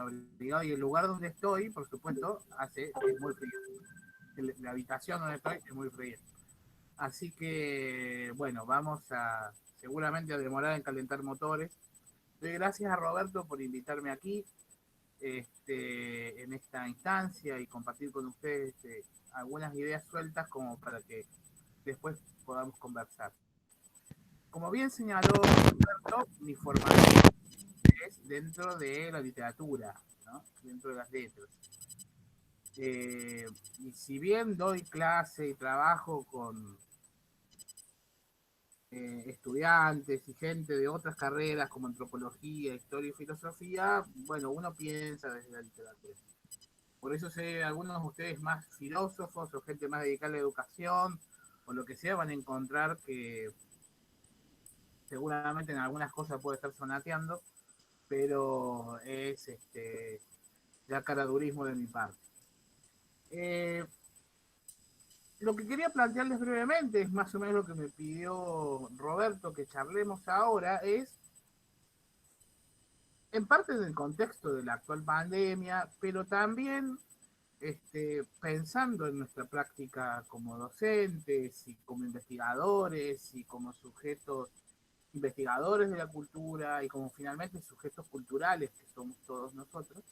abrigado y el lugar donde estoy, por supuesto, es muy frío. La habitación donde estoy es muy fría. Así que, bueno, vamos a seguramente a demorar en calentar motores. Doy gracias a Roberto por invitarme aquí en esta instancia y compartir con ustedes algunas ideas sueltas como para que después podamos conversar. Como bien señaló Roberto, mi formación es dentro de la literatura, ¿no? Dentro de las letras. Y si bien doy clase y trabajo con estudiantes y gente de otras carreras como antropología, historia y filosofía, bueno, uno piensa desde la literatura. Por eso sé, algunos de ustedes más filósofos o gente más dedicada a la educación o lo que sea, van a encontrar que seguramente en algunas cosas puede estar sonateando, pero es ya caradurismo de mi parte. Eh, lo que quería plantearles brevemente es más o menos lo que me pidió Roberto que charlemos ahora, es en parte del contexto de la actual pandemia, pero también pensando en nuestra práctica como docentes y como investigadores y como sujetos investigadores de la cultura y como finalmente sujetos culturales que somos todos nosotros,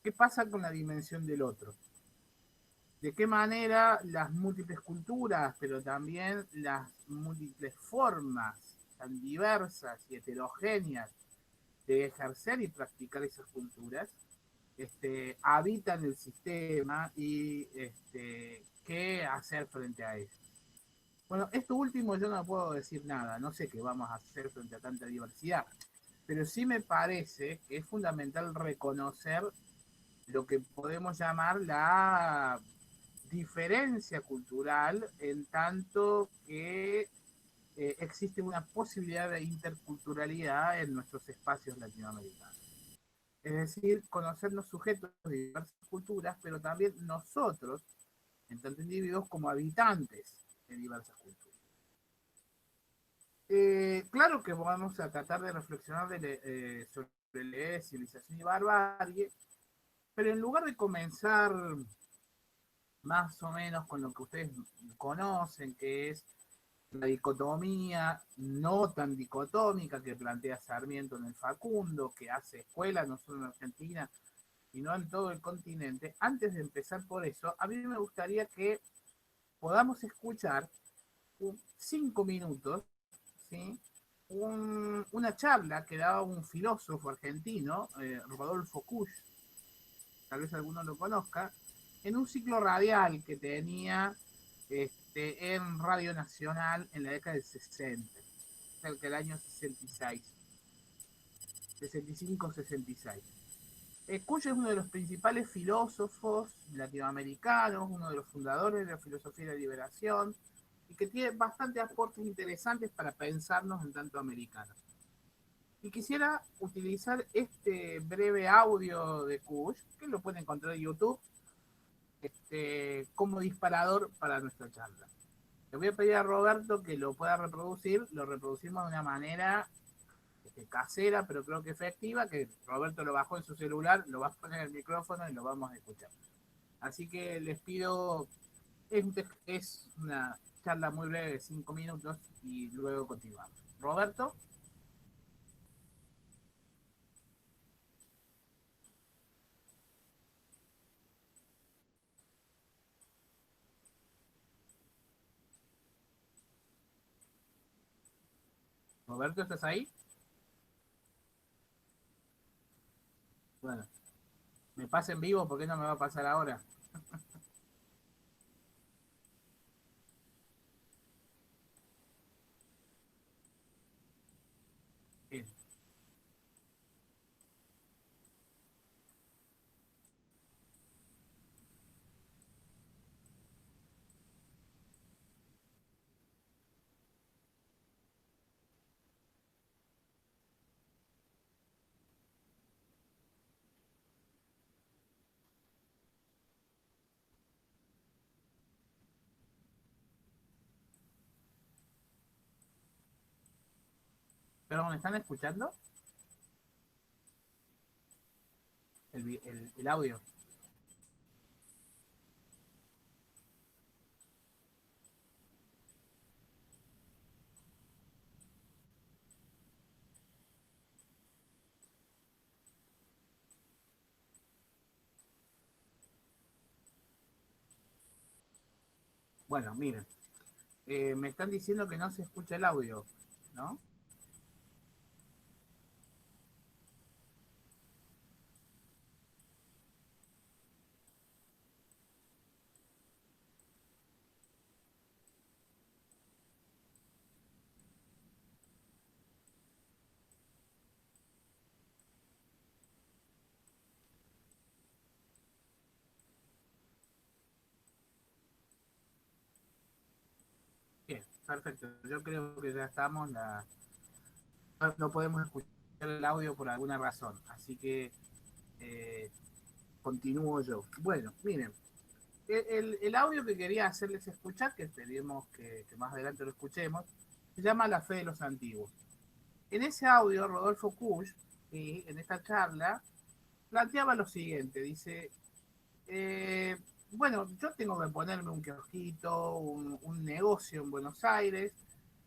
¿qué pasa con la dimensión del otro? ¿De qué manera las múltiples culturas, pero también las múltiples formas tan diversas y heterogéneas de ejercer y practicar esas culturas habitan el sistema y qué hacer frente a eso? Bueno, esto último yo no puedo decir nada, no sé qué vamos a hacer frente a tanta diversidad, pero sí me parece que es fundamental reconocer lo que podemos llamar la diferencia cultural en tanto que existe una posibilidad de interculturalidad en nuestros espacios latinoamericanos. Es decir, conocernos sujetos de diversas culturas, pero también nosotros, en tanto individuos, como habitantes de diversas culturas. Claro que vamos a tratar de reflexionar sobre leer, civilización y barbarie, pero en lugar de comenzar más o menos con lo que ustedes conocen, que es la dicotomía no tan dicotómica que plantea Sarmiento en el Facundo, que hace escuela no solo en Argentina, sino en todo el continente, antes de empezar por eso, a mí me gustaría que podamos escuchar 5 minutos, ¿sí? Una charla que daba un filósofo argentino, Rodolfo Kusch, tal vez alguno lo conozca, en un ciclo radial que tenía en Radio Nacional en la década del 60, cerca del año 66, 65-66. Cuyo es uno de los principales filósofos latinoamericanos, uno de los fundadores de la filosofía de la liberación, y que tiene bastantes aportes interesantes para pensarnos en tanto americanos. Y quisiera utilizar este breve audio de Kush, que lo pueden encontrar en YouTube, como disparador para nuestra charla. Le voy a pedir a Roberto que lo pueda reproducir, lo reproducimos de una manera casera, pero creo que efectiva, que Roberto lo bajó en su celular, lo va a poner en el micrófono y lo vamos a escuchar. Así que les pido, es una charla muy breve de 5 minutos y luego continuamos. Roberto. Roberto, ¿estás ahí? Bueno, me pasa en vivo, ¿por qué no me va a pasar ahora? Bien. ¿Pero me están escuchando? el audio. Bueno, miren, me están diciendo que no se escucha el audio, ¿no? Bien, perfecto. Yo creo que ya estamos, no podemos escuchar el audio por alguna razón, así que eh, continúo yo. Bueno, miren, el audio que quería hacerles escuchar, que esperemos que más adelante lo escuchemos, se llama La fe de los antiguos. En ese audio, Rodolfo Kusch, en esta charla, planteaba lo siguiente, dice, eh, bueno, yo tengo que ponerme un kiosquito, un negocio en Buenos Aires,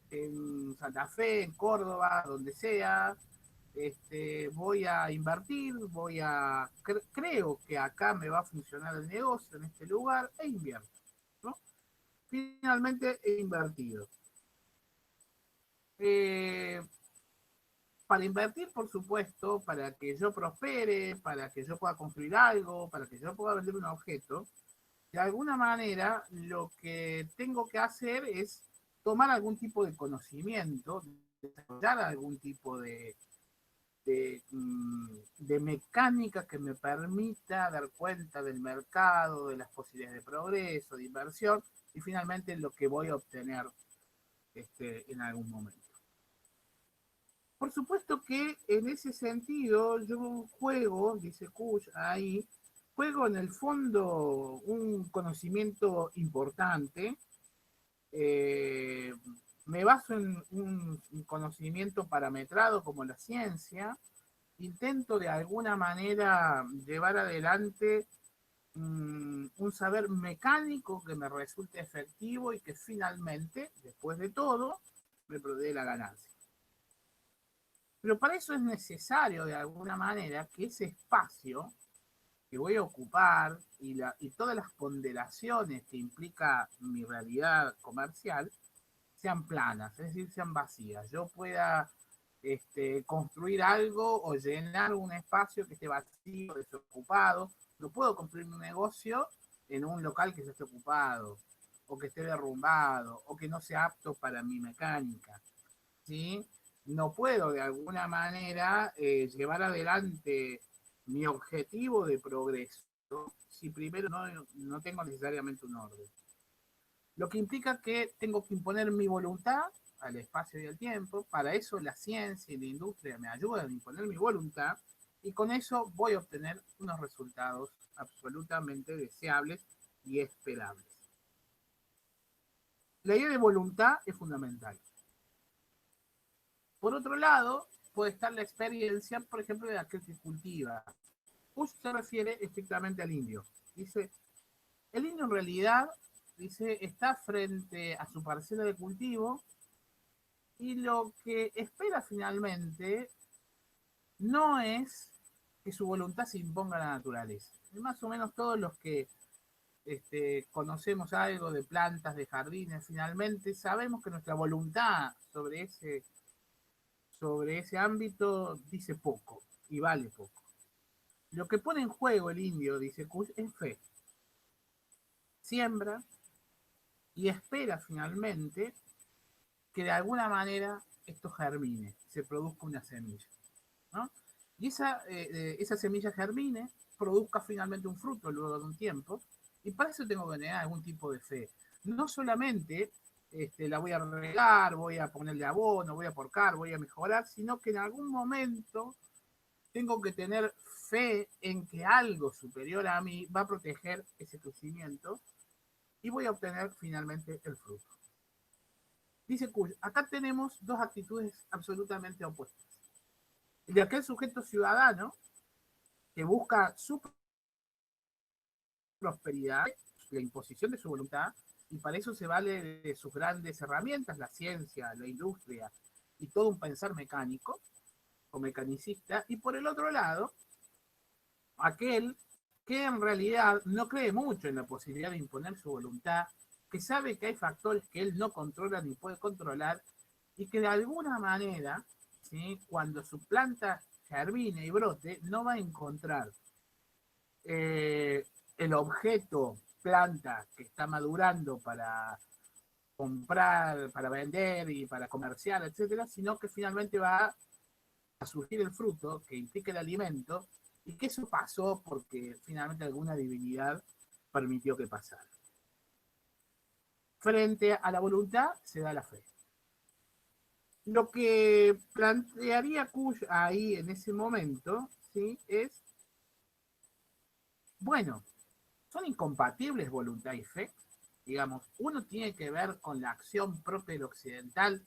en Santa Fe, en Córdoba, donde sea, voy a invertir, creo que acá me va a funcionar el negocio en este lugar e invierto, ¿no? Finalmente he invertido. Eh, para invertir, por supuesto, para que yo prospere, para que yo pueda construir algo, para que yo pueda vender un objeto, de alguna manera lo que tengo que hacer es tomar algún tipo de conocimiento, desarrollar algún tipo de mecánica que me permita dar cuenta del mercado, de las posibilidades de progreso, de inversión y finalmente lo que voy a obtener en algún momento. Por supuesto que en ese sentido yo juego, dice Kush ahí, juego en el fondo un conocimiento importante, eh, me baso en un conocimiento parametrado como la ciencia, intento de alguna manera llevar adelante un saber mecánico que me resulte efectivo y que finalmente, después de todo, me provee la ganancia. Pero para eso es necesario de alguna manera que ese espacio que voy a ocupar y todas las ponderaciones que implica mi realidad comercial sean planas, es decir, sean vacías. Yo pueda construir algo o llenar un espacio que esté vacío, desocupado. No puedo construir un negocio en un local que esté ocupado, o que esté derrumbado, o que no sea apto para mi mecánica. ¿Sí? No puedo de alguna manera llevar adelante mi objetivo de progreso si primero no tengo necesariamente un orden. Lo que implica que tengo que imponer mi voluntad al espacio y al tiempo. Para eso la ciencia y la industria me ayudan a imponer mi voluntad y con eso voy a obtener unos resultados absolutamente deseables y esperables. La idea de voluntad es fundamental. Por otro lado, puede estar la experiencia, por ejemplo, de aquel que cultiva. Usted se refiere estrictamente al indio. Dice, el indio en realidad, dice, está frente a su parcela de cultivo y lo que espera finalmente no es que su voluntad se imponga a la naturaleza. Y más o menos todos los que conocemos algo de plantas, de jardines, finalmente sabemos que nuestra voluntad sobre ese ámbito dice poco y vale poco. Lo que pone en juego el indio, dice Kush, es fe. Siembra y espera finalmente que de alguna manera esto germine, se produzca una semilla, ¿no? Y esa semilla germine, produzca finalmente un fruto luego de un tiempo, y para eso tengo que tener algún tipo de fe. No solamente la voy a regar, voy a ponerle abono, voy a porcar, voy a mejorar, sino que en algún momento tengo que tener fe en que algo superior a mí va a proteger ese crecimiento y voy a obtener finalmente el fruto. Dice Kush, acá tenemos dos actitudes absolutamente opuestas. El de aquel sujeto ciudadano que busca su prosperidad, la imposición de su voluntad, y para eso se vale de sus grandes herramientas, la ciencia, la industria y todo un pensar mecánico o mecanicista, y por el otro lado, aquel que en realidad no cree mucho en la posibilidad de imponer su voluntad, que sabe que hay factores que él no controla ni puede controlar, y que de alguna manera, ¿sí?, cuando su planta germine y brote, no va a encontrar eh, el objeto planta que está madurando para comprar, para vender y para comerciar, etcétera, sino que finalmente va a surgir el fruto que implica el alimento y que eso pasó porque finalmente alguna divinidad permitió que pasara. Frente a la voluntad se da la fe. Lo que plantearía Kush ahí en ese momento, ¿sí?, es, bueno, ¿son incompatibles voluntad y fe? Digamos, uno tiene que ver con la acción propia del occidental,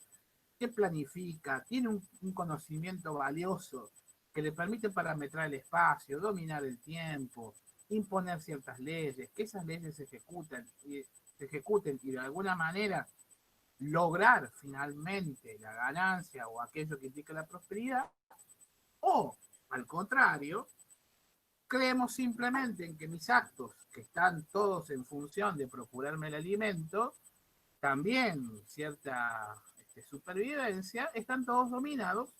que planifica, tiene un conocimiento valioso que le permite parametrar el espacio, dominar el tiempo, imponer ciertas leyes, que esas leyes se ejecuten y de alguna manera lograr finalmente la ganancia o aquello que implica la prosperidad, o al contrario, creemos simplemente en que mis actos, que están todos en función de procurarme el alimento, también cierta supervivencia, están todos dominados,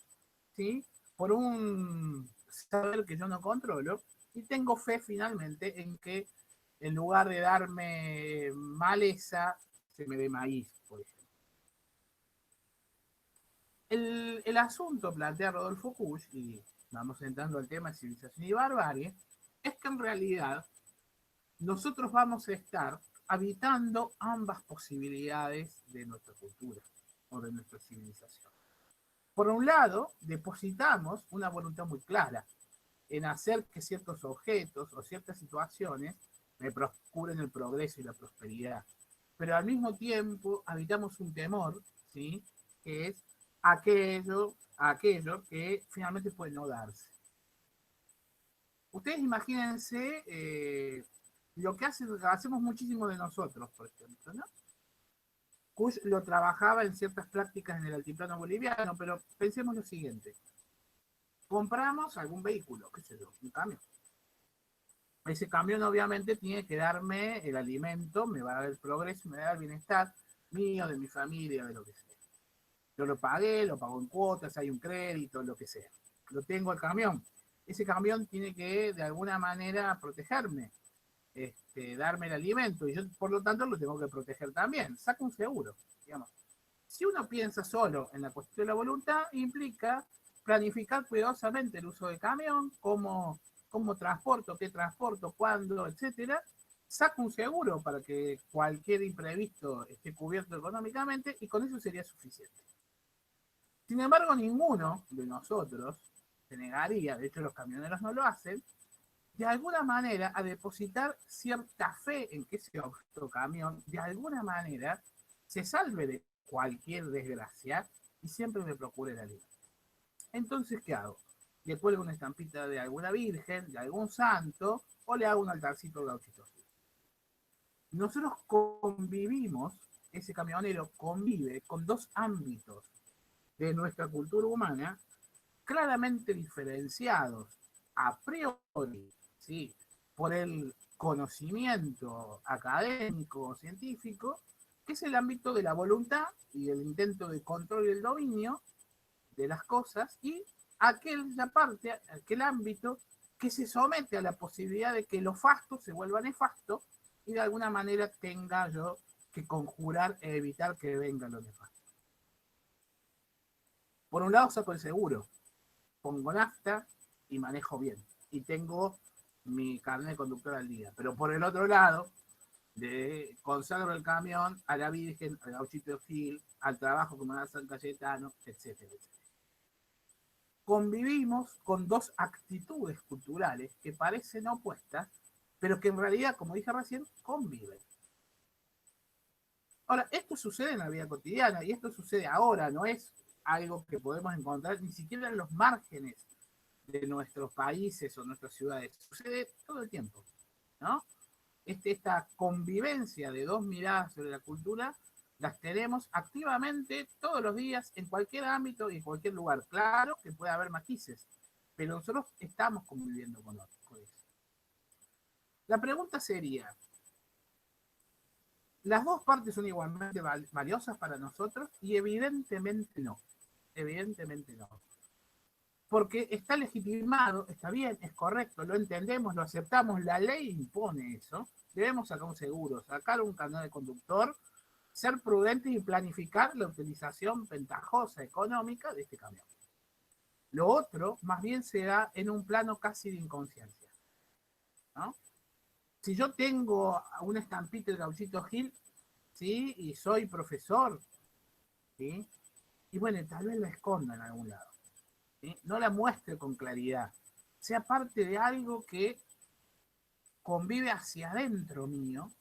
¿sí?, por un saber que yo no controlo, y tengo fe finalmente en que en lugar de darme maleza, se me dé maíz, por ejemplo. El asunto, plantea Rodolfo Kusch, y vamos entrando al tema de civilización y barbarie, es que en realidad nosotros vamos a estar habitando ambas posibilidades de nuestra cultura o de nuestra civilización. Por un lado, depositamos una voluntad muy clara en hacer que ciertos objetos o ciertas situaciones me procuren el progreso y la prosperidad. Pero al mismo tiempo habitamos un temor, ¿sí?, que es aquello que finalmente puede no darse. Ustedes imagínense lo que hacemos muchísimo de nosotros, por ejemplo, ¿no? Kush lo trabajaba en ciertas prácticas en el altiplano boliviano, pero pensemos lo siguiente. Compramos algún vehículo, qué sé yo, un camión. Ese camión obviamente tiene que darme el alimento, me va a dar el progreso, me va a dar el bienestar mío, de mi familia, de lo que sea. Yo lo pagué, lo pago en cuotas, hay un crédito, lo que sea. Lo tengo el camión. Ese camión tiene que de alguna manera protegerme, darme el alimento, y yo por lo tanto lo tengo que proteger también. Saca un seguro, digamos. Si uno piensa solo en la cuestión de la voluntad, implica planificar cuidadosamente el uso del camión, cómo transporto, qué transporto, cuándo, etcétera. Saca un seguro para que cualquier imprevisto esté cubierto económicamente y con eso sería suficiente. Sin embargo, ninguno de nosotros se negaría, de hecho los camioneros no lo hacen, de alguna manera a depositar cierta fe en que ese autocamión de alguna manera se salve de cualquier desgracia y siempre me procure la vida. Entonces, ¿qué hago? Le cuelgo una estampita de alguna virgen, de algún santo, o le hago un altarcito de gauchito. Nosotros convivimos, ese camionero convive con dos ámbitos de nuestra cultura humana claramente diferenciados a priori, ¿sí?, por el conocimiento académico o científico, que es el ámbito de la voluntad y el intento de control y el dominio de las cosas, y aquella parte, aquel ámbito que se somete a la posibilidad de que lo fasto se vuelva nefasto y de alguna manera tenga yo que conjurar e evitar que venga lo nefasto. Por un lado saco el seguro, pongo nafta y manejo bien. Y tengo mi carnet de conductor al día. Pero por el otro lado, consagro el camión a la Virgen, al Gauchito Gil, al trabajo como da San Cayetano, etcétera, etcétera. Convivimos con dos actitudes culturales que parecen opuestas, pero que en realidad, como dije recién, conviven. Ahora, esto sucede en la vida cotidiana y esto sucede ahora, no es algo que podemos encontrar ni siquiera en los márgenes de nuestros países o nuestras ciudades. Sucede todo el tiempo, ¿no? Esta convivencia de dos miradas sobre la cultura las tenemos activamente todos los días en cualquier ámbito y en cualquier lugar. Claro que puede haber matices, pero nosotros estamos conviviendo con eso. La pregunta sería, ¿las dos partes son igualmente valiosas para nosotros? Y evidentemente no. Evidentemente no. Porque está legitimado, está bien, es correcto, lo entendemos, lo aceptamos, la ley impone eso. Debemos sacar un seguro, sacar un canal de conductor, ser prudentes y planificar la utilización ventajosa económica de este camión. Lo otro, más bien, se da en un plano casi de inconsciencia, ¿no? Si yo tengo una estampita de Gauchito Gil, ¿sí? Y soy profesor, ¿sí? Y bueno, tal vez la esconda en algún lado, ¿sí? No la muestre con claridad, sea parte de algo que convive hacia adentro mío,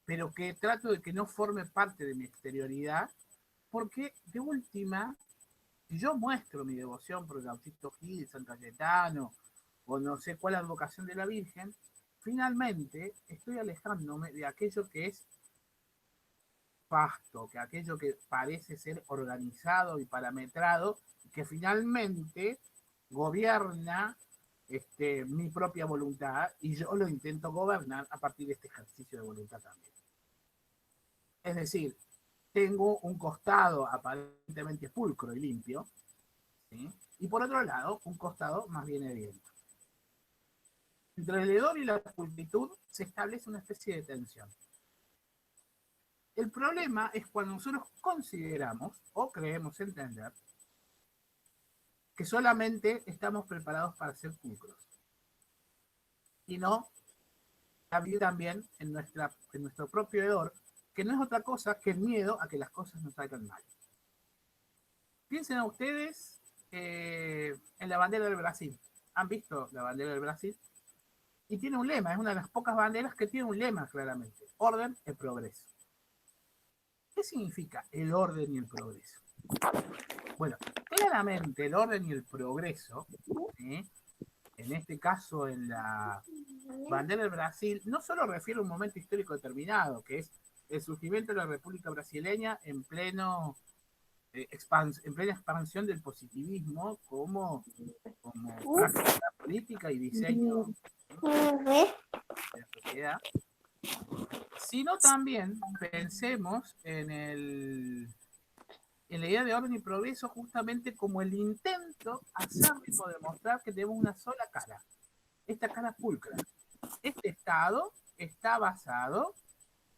pero que trato de que no forme parte de mi exterioridad, porque de última, si yo muestro mi devoción por el Gauchito Gil, San Cayetano, o no sé cuál advocación de la Virgen, finalmente estoy alejándome de aquello que es pasto, que aquello que parece ser organizado y parametrado, que finalmente gobierna mi propia voluntad y yo lo intento gobernar a partir de este ejercicio de voluntad también. Es decir, tengo un costado aparentemente pulcro y limpio, ¿sí? Y por otro lado, un costado más bien evidente. Entre el hedor y la pulcritud se establece una especie de tensión. El problema es cuando nosotros consideramos o creemos entender que solamente estamos preparados para ser pulcros y no abrir también en nuestro propio hedor, que no es otra cosa que el miedo a que las cosas nos salgan mal. Piensen a ustedes en la bandera del Brasil. ¿Han visto la bandera del Brasil? Y tiene un lema, es una de las pocas banderas que tiene un lema claramente: orden y progreso. ¿Qué significa el orden y el progreso? Bueno, claramente el orden y el progreso, ¿sí? En este caso en la bandera del Brasil, no solo refiere a un momento histórico determinado, que es el surgimiento de la República Brasileña en plena expansión del positivismo como práctica política y diseño, ¿sí?, de la sociedad, sino también pensemos en la idea de orden y progreso justamente como el intento acérrimo de mostrar que tenemos una sola cara, esta cara pulcra. Este Estado está basado,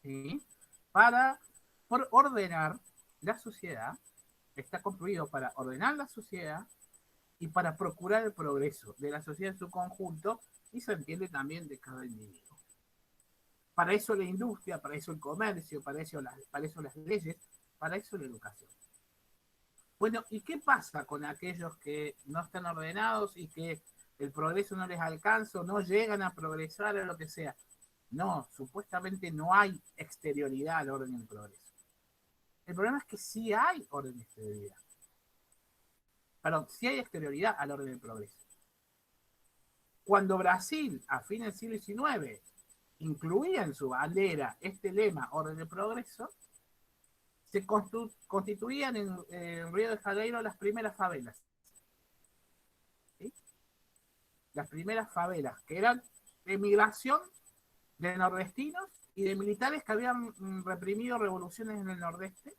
¿sí?, por ordenar la sociedad, está construido para ordenar la sociedad y para procurar el progreso de la sociedad en su conjunto y se entiende también de cada individuo. Para eso la industria, para eso el comercio, para eso las leyes, para eso la educación. Bueno, ¿y qué pasa con aquellos que no están ordenados y que el progreso no les alcanza, no llegan a progresar o lo que sea? No, supuestamente no hay exterioridad al orden y al progreso. El problema es que sí hay orden y exterioridad. Perdón, sí hay exterioridad al orden y al progreso. Cuando Brasil, a fines del siglo XIX, incluía en su bandera este lema, orden y progreso, se constituían en Río de Janeiro las primeras favelas. ¿Sí? Las primeras favelas, que eran de migración de nordestinos y de militares que habían reprimido revoluciones en el nordeste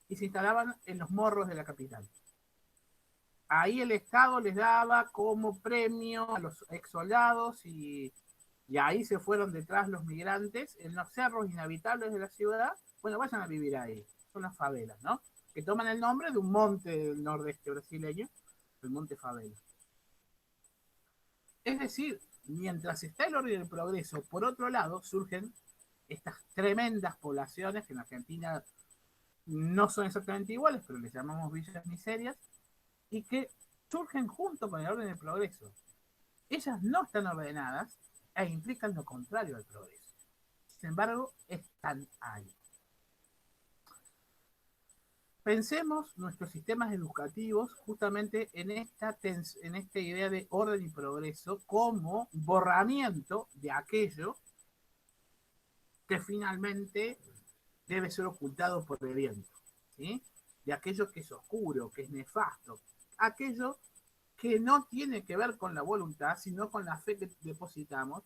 y se instalaban en los morros de la capital. Ahí el Estado les daba como premio a los ex soldados y ahí se fueron detrás los migrantes en los cerros inhabitables de la ciudad. Bueno, vayan a vivir ahí, son las favelas, ¿no? Que toman el nombre de un monte del nordeste brasileño, el Monte Favela. Es decir, mientras está el orden y el progreso, por otro lado surgen estas tremendas poblaciones que en Argentina no son exactamente iguales, pero les llamamos villas miserias, y que surgen junto con el orden y el progreso. Ellas no están ordenadas e implican lo contrario al progreso. Sin embargo, están ahí. Pensemos nuestros sistemas educativos justamente en esta idea de orden y progreso como borramiento de aquello que finalmente debe ser ocultado por el viento, ¿sí? De aquello que es oscuro, que es nefasto, aquello que no tiene que ver con la voluntad, sino con la fe que depositamos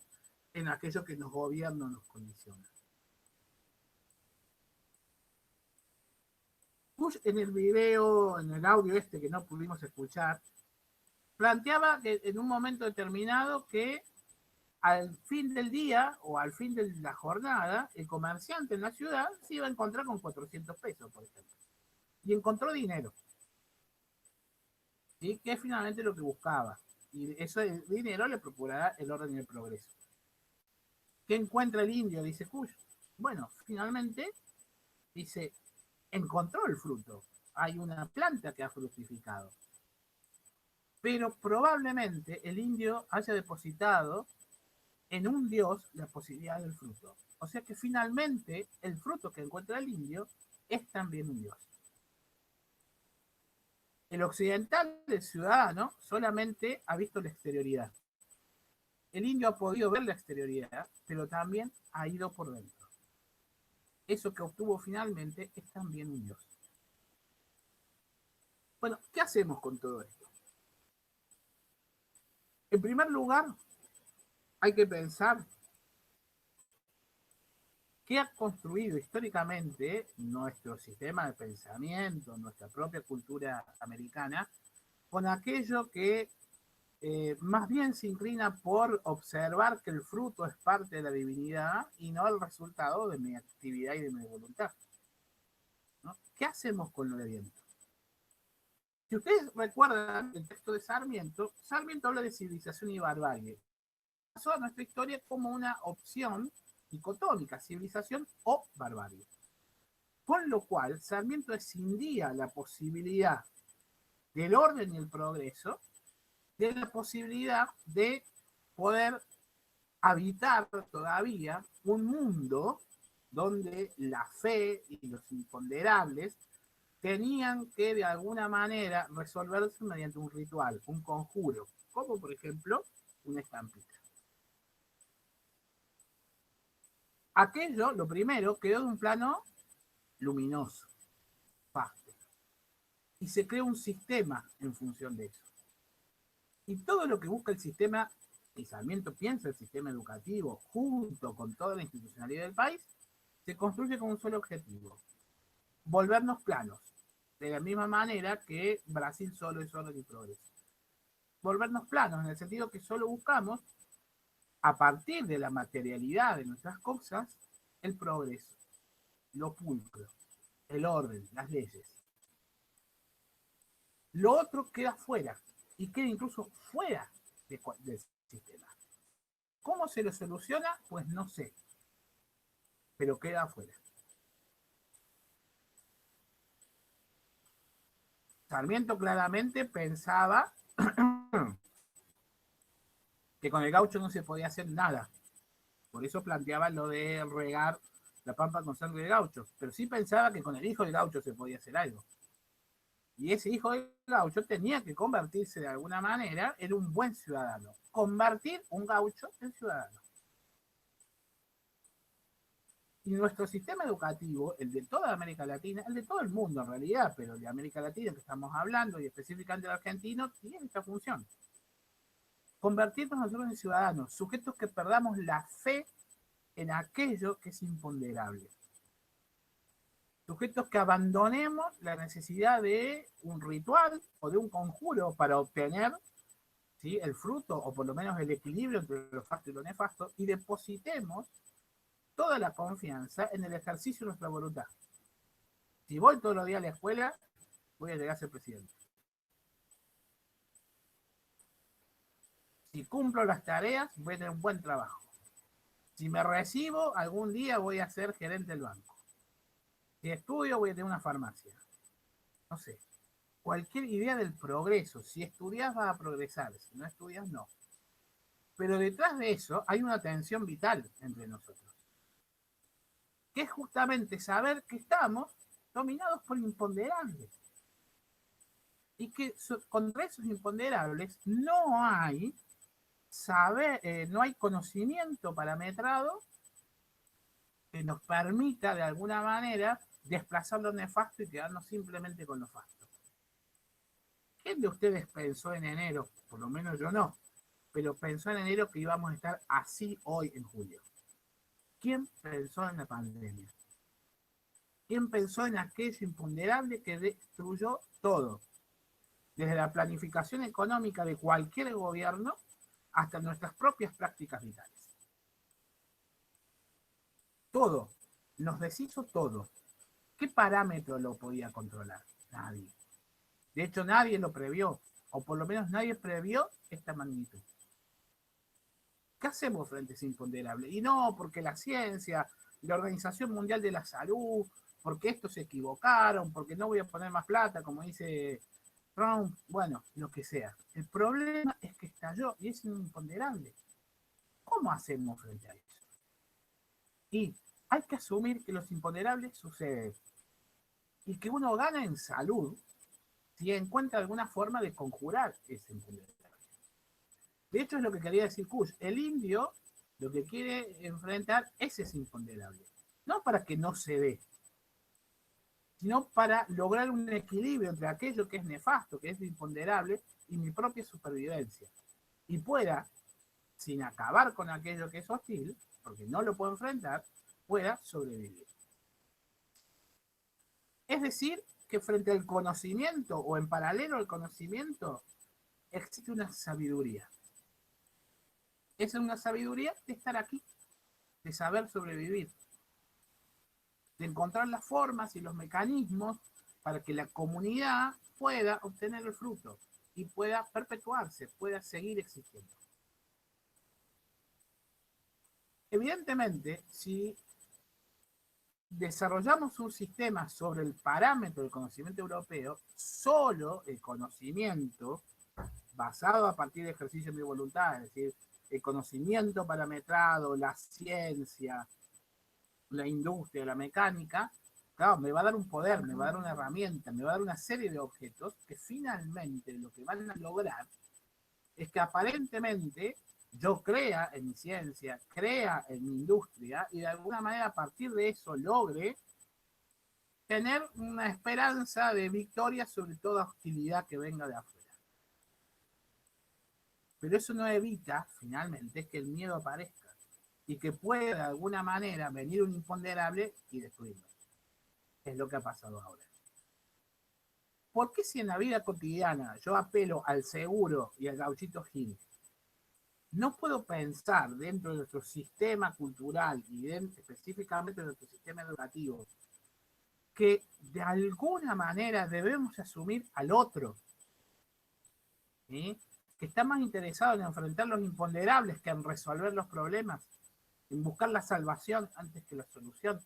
en aquello que nos gobierna o nos condiciona. Bush en el video, en el audio este que no pudimos escuchar, planteaba que en un momento determinado que al fin del día o al fin de la jornada, el comerciante en la ciudad se iba a encontrar con 400 pesos, por ejemplo. Y encontró dinero, ¿sí? Que es finalmente lo que buscaba. Y ese dinero le procurará el orden y el progreso. ¿Qué encuentra el indio? Dice Kush. Bueno, finalmente, dice, encontró el fruto. Hay una planta que ha fructificado. Pero probablemente el indio haya depositado en un dios la posibilidad del fruto. O sea que finalmente el fruto que encuentra el indio es también un dios. El occidental, el ciudadano, solamente ha visto la exterioridad. El indio ha podido ver la exterioridad, pero también ha ido por dentro. Eso que obtuvo finalmente es también un dios. Bueno, ¿qué hacemos con todo esto? En primer lugar, hay que pensar qué ha construido históricamente nuestro sistema de pensamiento, nuestra propia cultura americana, con aquello que más bien se inclina por observar que el fruto es parte de la divinidad y no el resultado de mi actividad y de mi voluntad, ¿no? ¿Qué hacemos con lo de viento? Si ustedes recuerdan el texto de Sarmiento, Sarmiento habla de civilización y barbarie. Pasó a nuestra historia como una opción dicotómica, civilización o barbarie. Con lo cual, Sarmiento escindía la posibilidad del orden y el progreso de la posibilidad de poder habitar todavía un mundo donde la fe y los imponderables tenían que de alguna manera resolverse mediante un ritual, un conjuro, como por ejemplo una estampita. Aquello, lo primero, quedó de un plano luminoso, vasto, y se creó un sistema en función de eso. Y todo lo que busca el sistema, y Sarmiento piensa el sistema educativo junto con toda la institucionalidad del país, se construye con un solo objetivo: volvernos planos, de la misma manera que Brasil solo es orden y progreso. Volvernos planos en el sentido que solo buscamos, a partir de la materialidad de nuestras cosas, el progreso, lo pulcro, el orden, las leyes. Lo otro queda fuera, y queda incluso fuera del sistema. ¿Cómo se lo soluciona? Pues no sé, pero queda afuera. Sarmiento claramente pensaba que con el gaucho no se podía hacer nada. Por eso planteaba lo de regar la pampa con sangre de gaucho. Pero sí pensaba que con el hijo del gaucho se podía hacer algo. Y ese hijo del gaucho tenía que convertirse de alguna manera en un buen ciudadano. Convertir un gaucho en ciudadano. Y nuestro sistema educativo, el de toda América Latina, el de todo el mundo en realidad, pero el de América Latina que estamos hablando y específicamente el argentino, tiene esta función: convertirnos nosotros en ciudadanos, sujetos que perdamos la fe en aquello que es imponderable. Sujetos que abandonemos la necesidad de un ritual o de un conjuro para obtener, ¿sí?, el fruto o por lo menos el equilibrio entre lo fasto y lo nefasto, y depositemos toda la confianza en el ejercicio de nuestra voluntad. Si voy todos los días a la escuela, voy a llegar a ser presidente. Si cumplo las tareas, voy a tener un buen trabajo. Si me recibo, algún día voy a ser gerente del banco. Si estudio, voy a tener una farmacia. No sé. Cualquier idea del progreso. Si estudias, vas a progresar. Si no estudias, no. Pero detrás de eso hay una tensión vital entre nosotros, que es justamente saber que estamos dominados por imponderables. Y que contra esos imponderables no hay no hay conocimiento parametrado que nos permita de alguna manera desplazar lo nefasto y quedarnos simplemente con lo fasto. ¿Quién de ustedes pensó en enero? Por lo menos yo no, pero pensó en enero que íbamos a estar así hoy en julio. ¿Quién pensó en la pandemia? ¿Quién pensó en aquello imponderable que destruyó todo? Desde la planificación económica de cualquier gobierno hasta nuestras propias prácticas vitales. Todo, nos deshizo todo. ¿Qué parámetro lo podía controlar? Nadie. De hecho, nadie lo previó, o por lo menos nadie previó esta magnitud. ¿Qué hacemos frente a ese imponderable? Y no, porque la ciencia, la Organización Mundial de la Salud, porque estos se equivocaron, porque no voy a poner más plata, como dice Trump, bueno, lo que sea. El problema es que estalló y es imponderable. ¿Cómo hacemos frente a eso? Y hay que asumir que los imponderables suceden y que uno gana en salud si encuentra alguna forma de conjurar ese imponderable. De hecho, es lo que quería decir Kush. El indio lo que quiere enfrentar es ese imponderable. No para que no se dé, sino para lograr un equilibrio entre aquello que es nefasto, que es imponderable, y mi propia supervivencia. Y pueda, sin acabar con aquello que es hostil, porque no lo puedo enfrentar, pueda sobrevivir. Es decir, que frente al conocimiento o en paralelo al conocimiento existe una sabiduría. Es una sabiduría de estar aquí, de saber sobrevivir, de encontrar las formas y los mecanismos para que la comunidad pueda obtener el fruto y pueda perpetuarse, pueda seguir existiendo. Evidentemente, si desarrollamos un sistema sobre el parámetro del conocimiento europeo, solo el conocimiento basado a partir de ejercicio de mi voluntad, es decir, el conocimiento parametrado, la ciencia, la industria, la mecánica, claro, me va a dar un poder, me va a dar una herramienta, me va a dar una serie de objetos que finalmente lo que van a lograr es que aparentemente yo crea en mi ciencia, crea en mi industria y de alguna manera a partir de eso logre tener una esperanza de victoria sobre toda hostilidad que venga de afuera. Pero eso no evita, finalmente, que el miedo aparezca y que pueda de alguna manera venir un imponderable y destruirlo. Es lo que ha pasado ahora. ¿Por qué si en la vida cotidiana yo apelo al seguro y al gauchito Gil, no puedo pensar dentro de nuestro sistema cultural y específicamente de nuestro sistema educativo que de alguna manera debemos asumir al otro, ¿sí? Que está más interesado en enfrentar los imponderables que en resolver los problemas, en buscar la salvación antes que la solución?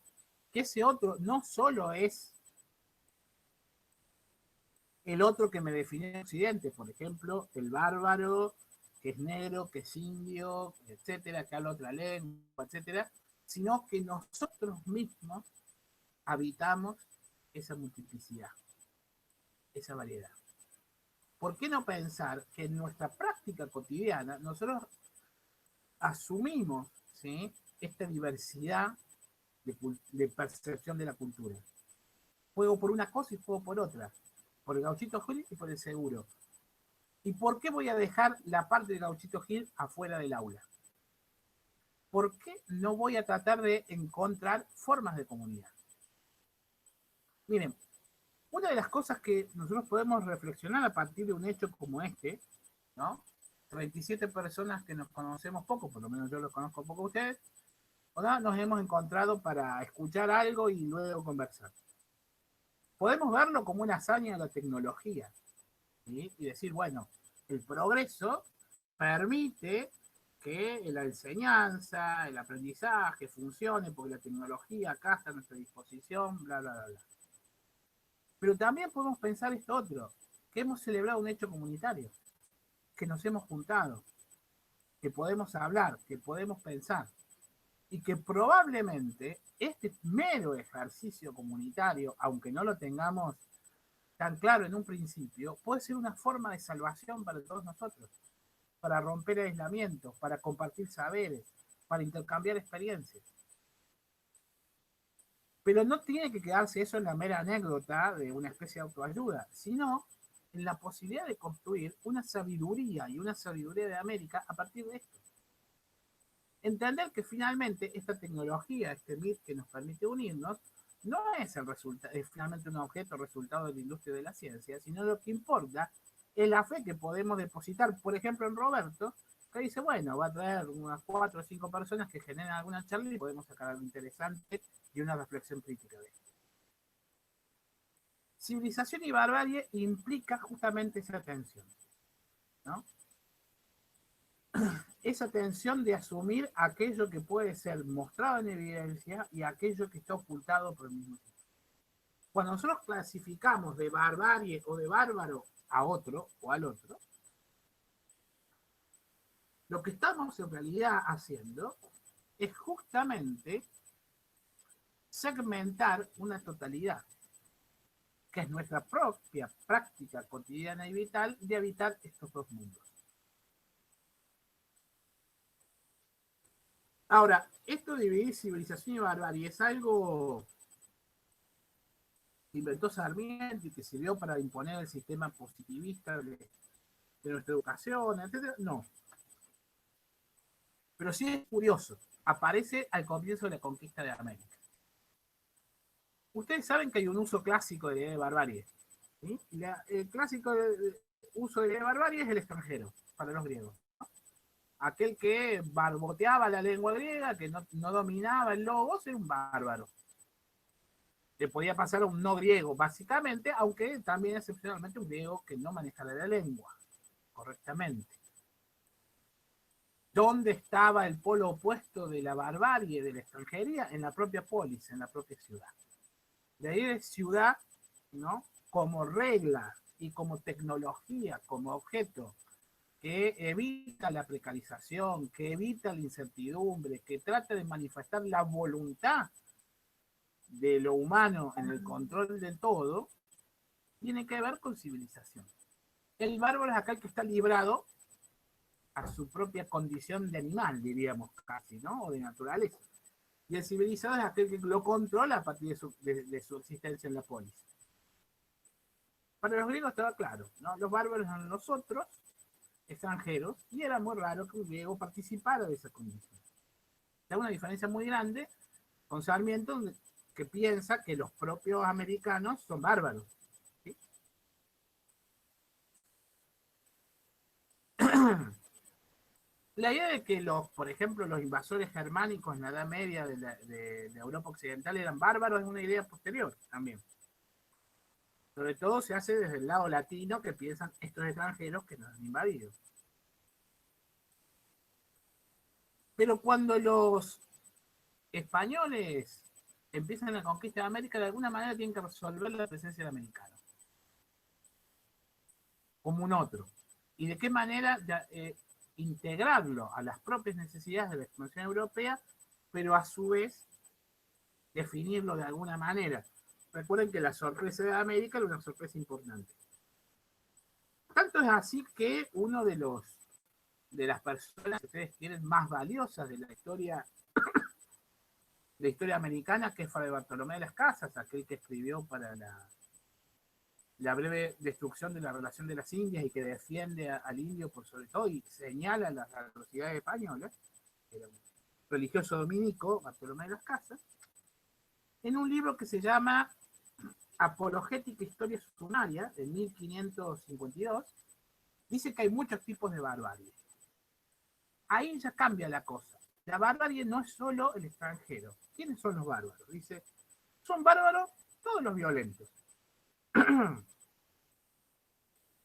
Que ese otro no solo es el otro que me define en Occidente, por ejemplo, el bárbaro, que es negro, que es indio, etcétera, que habla otra lengua, etcétera, sino que nosotros mismos habitamos esa multiplicidad, esa variedad. ¿Por qué no pensar que en nuestra práctica cotidiana nosotros asumimos, ¿sí?, esta diversidad de percepción de la cultura? Juego por una cosa y juego por otra, por el gauchito Gil y por el seguro. ¿Y por qué voy a dejar la parte del gauchito Gil afuera del aula? ¿Por qué no voy a tratar de encontrar formas de comunidad? Miren, una de las cosas que nosotros podemos reflexionar a partir de un hecho como este, ¿no? 37 personas que nos conocemos poco, por lo menos yo los conozco poco a ustedes, ¿no? Nos hemos encontrado para escuchar algo y luego conversar. Podemos verlo como una hazaña de la tecnología, ¿sí? Y decir, bueno, el progreso permite que la enseñanza, el aprendizaje funcione porque la tecnología acá está a nuestra disposición, bla, bla, bla, bla. Pero también podemos pensar esto otro, que hemos celebrado un hecho comunitario, que nos hemos juntado, que podemos hablar, que podemos pensar. y que probablemente este mero ejercicio comunitario, aunque no lo tengamos tan claro en un principio, puede ser una forma de salvación para todos nosotros, para romper aislamientos, para compartir saberes, para intercambiar experiencias. Pero no tiene que quedarse eso en la mera anécdota de una especie de autoayuda, sino en la posibilidad de construir una sabiduría y una sabiduría de América a partir de esto. Entender que finalmente esta tecnología, este MIT que nos permite unirnos, no es, es finalmente un objeto resultado de la industria de la ciencia, sino lo que importa es la fe que podemos depositar, por ejemplo, en Roberto, que dice, bueno, va a traer unas 4 o 5 personas que generan alguna charla y podemos sacar algo interesante y una reflexión crítica de esto. Civilización y barbarie implica justamente esa tensión, ¿no? Esa tensión de asumir aquello que puede ser mostrado en evidencia y aquello que está ocultado por el mismo tiempo. Cuando nosotros clasificamos de barbarie o de bárbaro a otro o al otro, lo que estamos en realidad haciendo es justamente segmentar una totalidad, que es nuestra propia práctica cotidiana y vital de habitar estos dos mundos. Ahora, esto de dividir civilización y barbarie es algo que inventó Sarmiento y que sirvió para imponer el sistema positivista de nuestra educación, etc. No. Pero sí es curioso. Aparece al comienzo de la conquista de América. Ustedes saben que hay un uso clásico de la idea de barbarie. ¿Sí? El clásico uso de la idea de barbarie es el extranjero, para los griegos. Aquel que barboteaba la lengua griega, que no dominaba el logos, era un bárbaro. Le podía pasar a un no griego, básicamente, aunque también excepcionalmente un griego que no manejara la lengua correctamente. ¿Dónde estaba el polo opuesto de la barbarie, de la extranjería? En la propia polis, en la propia ciudad. De ahí de ciudad, ¿no? Como regla y como tecnología, como objeto que evita la precarización, que evita la incertidumbre, que trata de manifestar la voluntad de lo humano en el control de todo, tiene que ver con civilización. El bárbaro es aquel que está librado a su propia condición de animal, diríamos casi, ¿no? O de naturaleza. Y el civilizado es aquel que lo controla a partir de su existencia en la polis. Para los griegos estaba claro, ¿no? Los bárbaros eran nosotros, extranjeros, y era muy raro que un griego participara de esa condición. Hay una diferencia muy grande con Sarmiento, que piensa que los propios americanos son bárbaros. ¿Sí? La idea de que por ejemplo, los invasores germánicos en la Edad Media de Europa Occidental eran bárbaros es una idea posterior también. Sobre todo se hace desde el lado latino, que piensan estos extranjeros que nos han invadido. Pero cuando los españoles empiezan la conquista de América, de alguna manera tienen que resolver la presencia del americano como un otro. ¿Y de qué manera integrarlo a las propias necesidades de la expansión europea, pero a su vez definirlo de alguna manera? Recuerden que la sorpresa de América era una sorpresa importante. Tanto es así que uno de las personas que ustedes tienen más valiosas de la historia americana, que es Fray Bartolomé de las Casas, aquel que escribió para la breve destrucción de la relación de las Indias y que defiende al indio por sobre todo y señala las atrocidades españolas, era un religioso dominico, Bartolomé de las Casas, en un libro que se llama Apologética Historia Sumaria, de 1552, dice que hay muchos tipos de barbarie. Ahí ya cambia la cosa. La barbarie no es solo el extranjero. ¿Quiénes son los bárbaros? Dice, son bárbaros todos los violentos.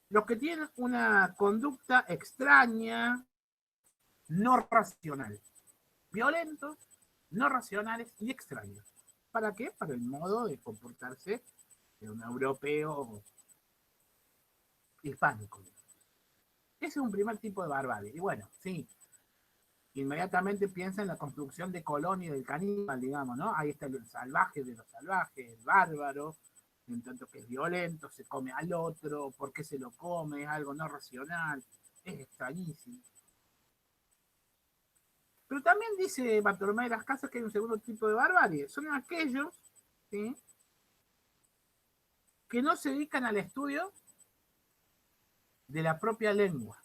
Los que tienen una conducta extraña, no racional. Violentos, no racionales y extraños. ¿Para qué? Para el modo de comportarse de un europeo hispánico. Ese es un primer tipo de barbarie. Y bueno, sí, inmediatamente piensa en la construcción de colonia del caníbal, digamos, ¿no? Ahí está el salvaje de los salvajes, el bárbaro, en tanto que es violento, se come al otro, ¿por qué se lo come? Es algo no racional, es extrañísimo. Pero también dice Bartolomé de las Casas que hay un segundo tipo de barbarie, son aquellos, ¿sí?, que no se dedican al estudio de la propia lengua,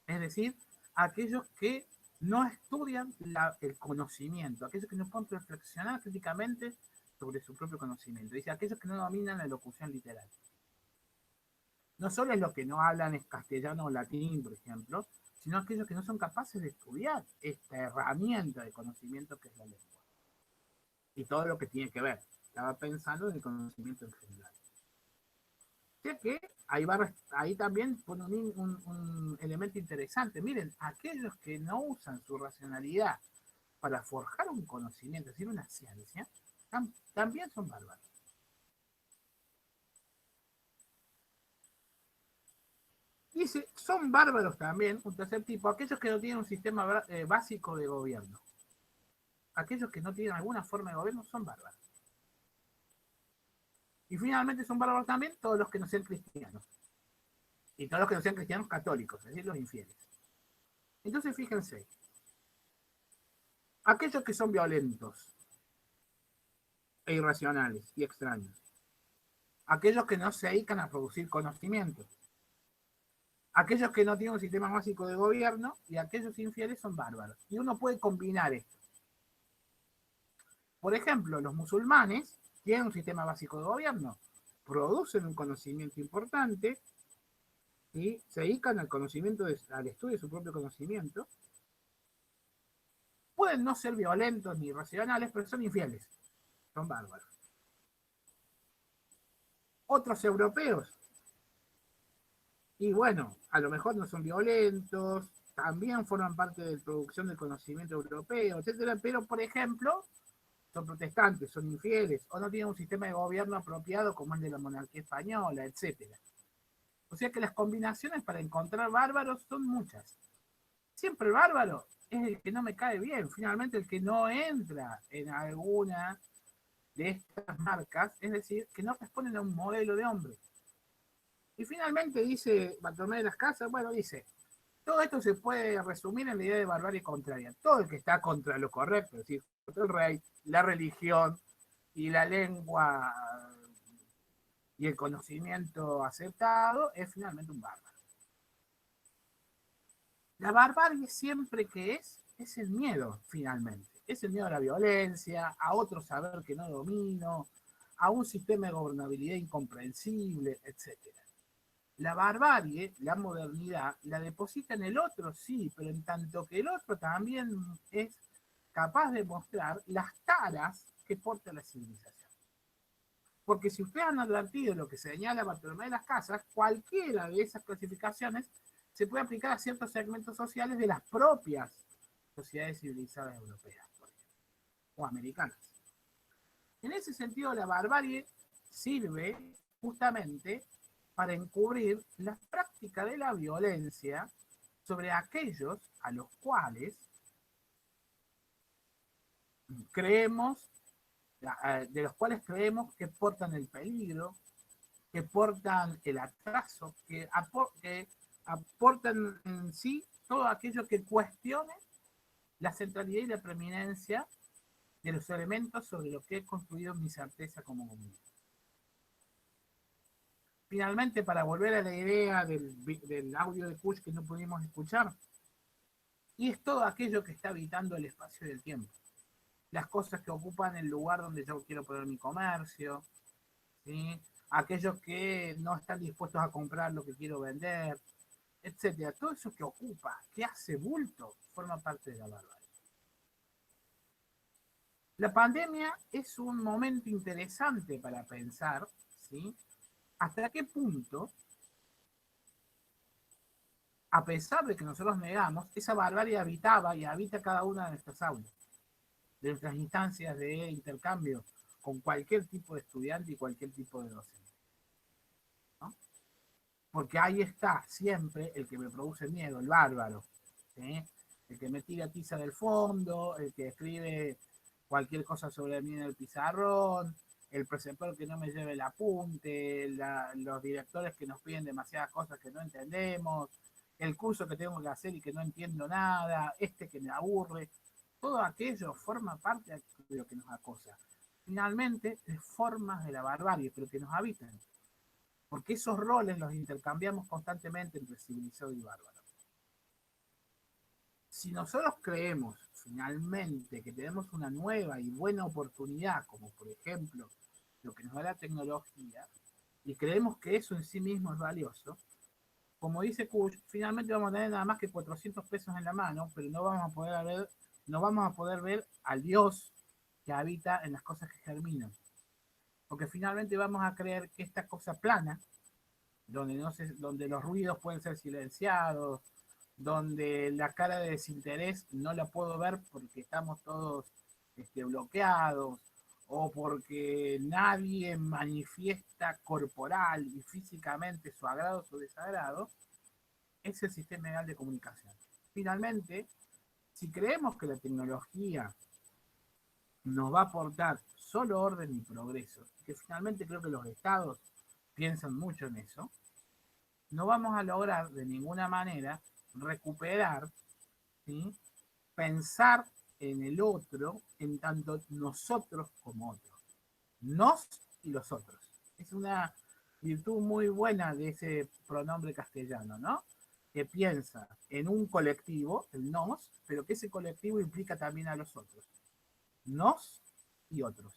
es decir, aquellos que no estudian el conocimiento, aquellos que no pueden reflexionar críticamente sobre su propio conocimiento, dice aquellos que no dominan la locución literal. No solo es los que no hablan castellano o latín, por ejemplo, sino aquellos que no son capaces de estudiar esta herramienta de conocimiento que es la lengua. Y todo lo que tiene que ver. Estaba pensando en el conocimiento en general. O sea que ahí también pone un elemento interesante. Miren, aquellos que no usan su racionalidad para forjar un conocimiento, es decir, una ciencia, también son bárbaros. Dice, son bárbaros también, un tercer tipo, aquellos que no tienen un sistema básico de gobierno. Aquellos que no tienen alguna forma de gobierno son bárbaros. Y finalmente son bárbaros también todos los que no sean cristianos. Y todos los que no sean cristianos católicos, es decir, los infieles. Entonces, fíjense, aquellos que son violentos e irracionales y extraños, aquellos que no se dedican a producir conocimiento, aquellos que no tienen un sistema básico de gobierno y aquellos infieles son bárbaros. Y uno puede combinar esto. Por ejemplo, los musulmanes tienen un sistema básico de gobierno, producen un conocimiento importante y se dedican al conocimiento, al estudio de su propio conocimiento. Pueden no ser violentos ni irracionales, pero son infieles, son bárbaros. Otros europeos, y bueno, a lo mejor no son violentos, también forman parte de la producción del conocimiento europeo, etcétera, pero por ejemplo, son protestantes, son infieles, o no tienen un sistema de gobierno apropiado como el de la monarquía española, etcétera. O sea que las combinaciones para encontrar bárbaros son muchas. Siempre el bárbaro es el que no me cae bien, finalmente el que no entra en alguna de estas marcas, es decir, que no responden a un modelo de hombre. Y finalmente dice Bartolomé de las Casas, bueno, dice, todo esto se puede resumir en la idea de barbarie contraria. Todo el que está contra lo correcto, es decir, contra el rey, la religión y la lengua y el conocimiento aceptado, es finalmente un bárbaro. La barbarie siempre que es el miedo, finalmente. Es el miedo a la violencia, a otro saber que no domino, a un sistema de gobernabilidad incomprensible, etc. La barbarie, la modernidad, la deposita en el otro, sí, pero en tanto que el otro también es capaz de mostrar las taras que porta la civilización. Porque si ustedes han advertido lo que señala Bartolomé de las Casas, cualquiera de esas clasificaciones se puede aplicar a ciertos segmentos sociales de las propias sociedades civilizadas europeas, por ejemplo, o americanas. En ese sentido, la barbarie sirve justamente para encubrir la práctica de la violencia sobre aquellos a los cuales creemos, de los cuales creemos que portan el peligro, que portan el atraso, que aportan en sí todo aquello que cuestione la centralidad y la preeminencia de los elementos sobre los que he construido mi certeza como comunidad. Finalmente, para volver a la idea del audio de Kush que no pudimos escuchar, y es todo aquello que está habitando el espacio y el tiempo. Las cosas que ocupan el lugar donde yo quiero poner mi comercio, ¿sí? Aquellos que no están dispuestos a comprar lo que quiero vender, etcétera. Todo eso que ocupa, que hace bulto, forma parte de la barbarie. La pandemia es un momento interesante para pensar, ¿sí?, hasta qué punto, a pesar de que nosotros negamos, esa barbarie habitaba y habita cada una de nuestras aulas, de nuestras instancias de intercambio con cualquier tipo de estudiante y cualquier tipo de docente, ¿no? Porque ahí está siempre el que me produce miedo, el bárbaro, ¿sí?, el que me tira tiza del fondo, el que escribe cualquier cosa sobre mí en el pizarrón, el preceptor que no me lleve el apunte, los directores que nos piden demasiadas cosas que no entendemos, el curso que tengo que hacer y que no entiendo nada, este que me aburre, todo aquello forma parte de lo que nos acosa. Finalmente, es formas de la barbarie, pero que nos habitan, porque esos roles los intercambiamos constantemente entre civilizado y bárbaro. Si nosotros creemos finalmente que tenemos una nueva y buena oportunidad, como por ejemplo lo que nos da la tecnología, y creemos que eso en sí mismo es valioso, como dice Kush, finalmente vamos a tener nada más que 400 pesos en la mano, pero no vamos a poder ver al Dios que habita en las cosas que germinan. Porque finalmente vamos a creer que esta cosa plana, donde los ruidos pueden ser silenciados, donde la cara de desinterés no la puedo ver porque estamos todos bloqueados, o porque nadie manifiesta corporal y físicamente su agrado o su desagrado, es el sistema ideal de comunicación. Finalmente, si creemos que la tecnología nos va a aportar solo orden y progreso, que finalmente creo que los estados piensan mucho en eso, no vamos a lograr de ninguna manera recuperar, ¿sí?, pensar en el otro en tanto nosotros como otros. Nos y los otros. Es una virtud muy buena de ese pronombre castellano, ¿no? Que piensa en un colectivo, el nos, pero que ese colectivo implica también a los otros. Nos y otros.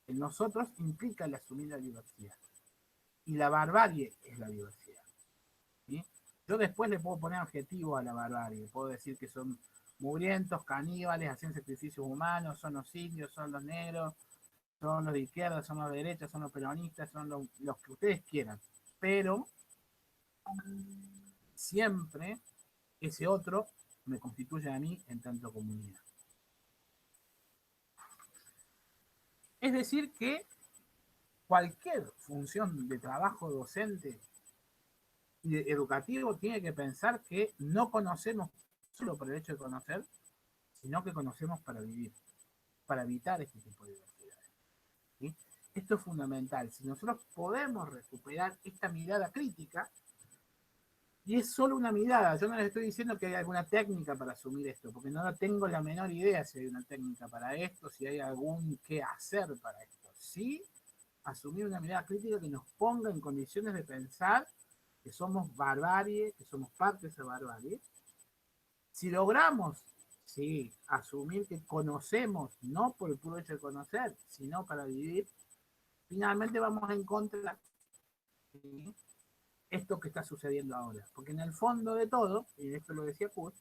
El nosotros implica el asumir la diversidad. Y la barbarie es la diversidad. ¿Sí? Yo después le puedo poner adjetivo a la barbarie. Puedo decir que son mugrientos, caníbales, hacen sacrificios humanos, son los indios, son los negros, son los de izquierda, son los de derecha, son los peronistas, son los que ustedes quieran. Pero siempre ese otro me constituye a mí en tanto comunidad. Es decir que cualquier función de trabajo docente y educativo tiene que pensar que no conocemos solo por el hecho de conocer, sino que conocemos para vivir, para evitar este tipo de diversidades. ¿Sí? Esto es fundamental. Si nosotros podemos recuperar esta mirada crítica, y es solo una mirada, yo no les estoy diciendo que hay alguna técnica para asumir esto, porque no tengo la menor idea si hay una técnica para esto, si hay algún qué hacer para esto. Sí, asumir una mirada crítica que nos ponga en condiciones de pensar que somos barbarie, que somos parte de esa barbarie. Si logramos, sí, asumir que conocemos, no por el puro hecho de conocer, sino para vivir, finalmente vamos a encontrar, ¿sí?, esto que está sucediendo ahora. Porque en el fondo de todo, y esto lo decía Kurt,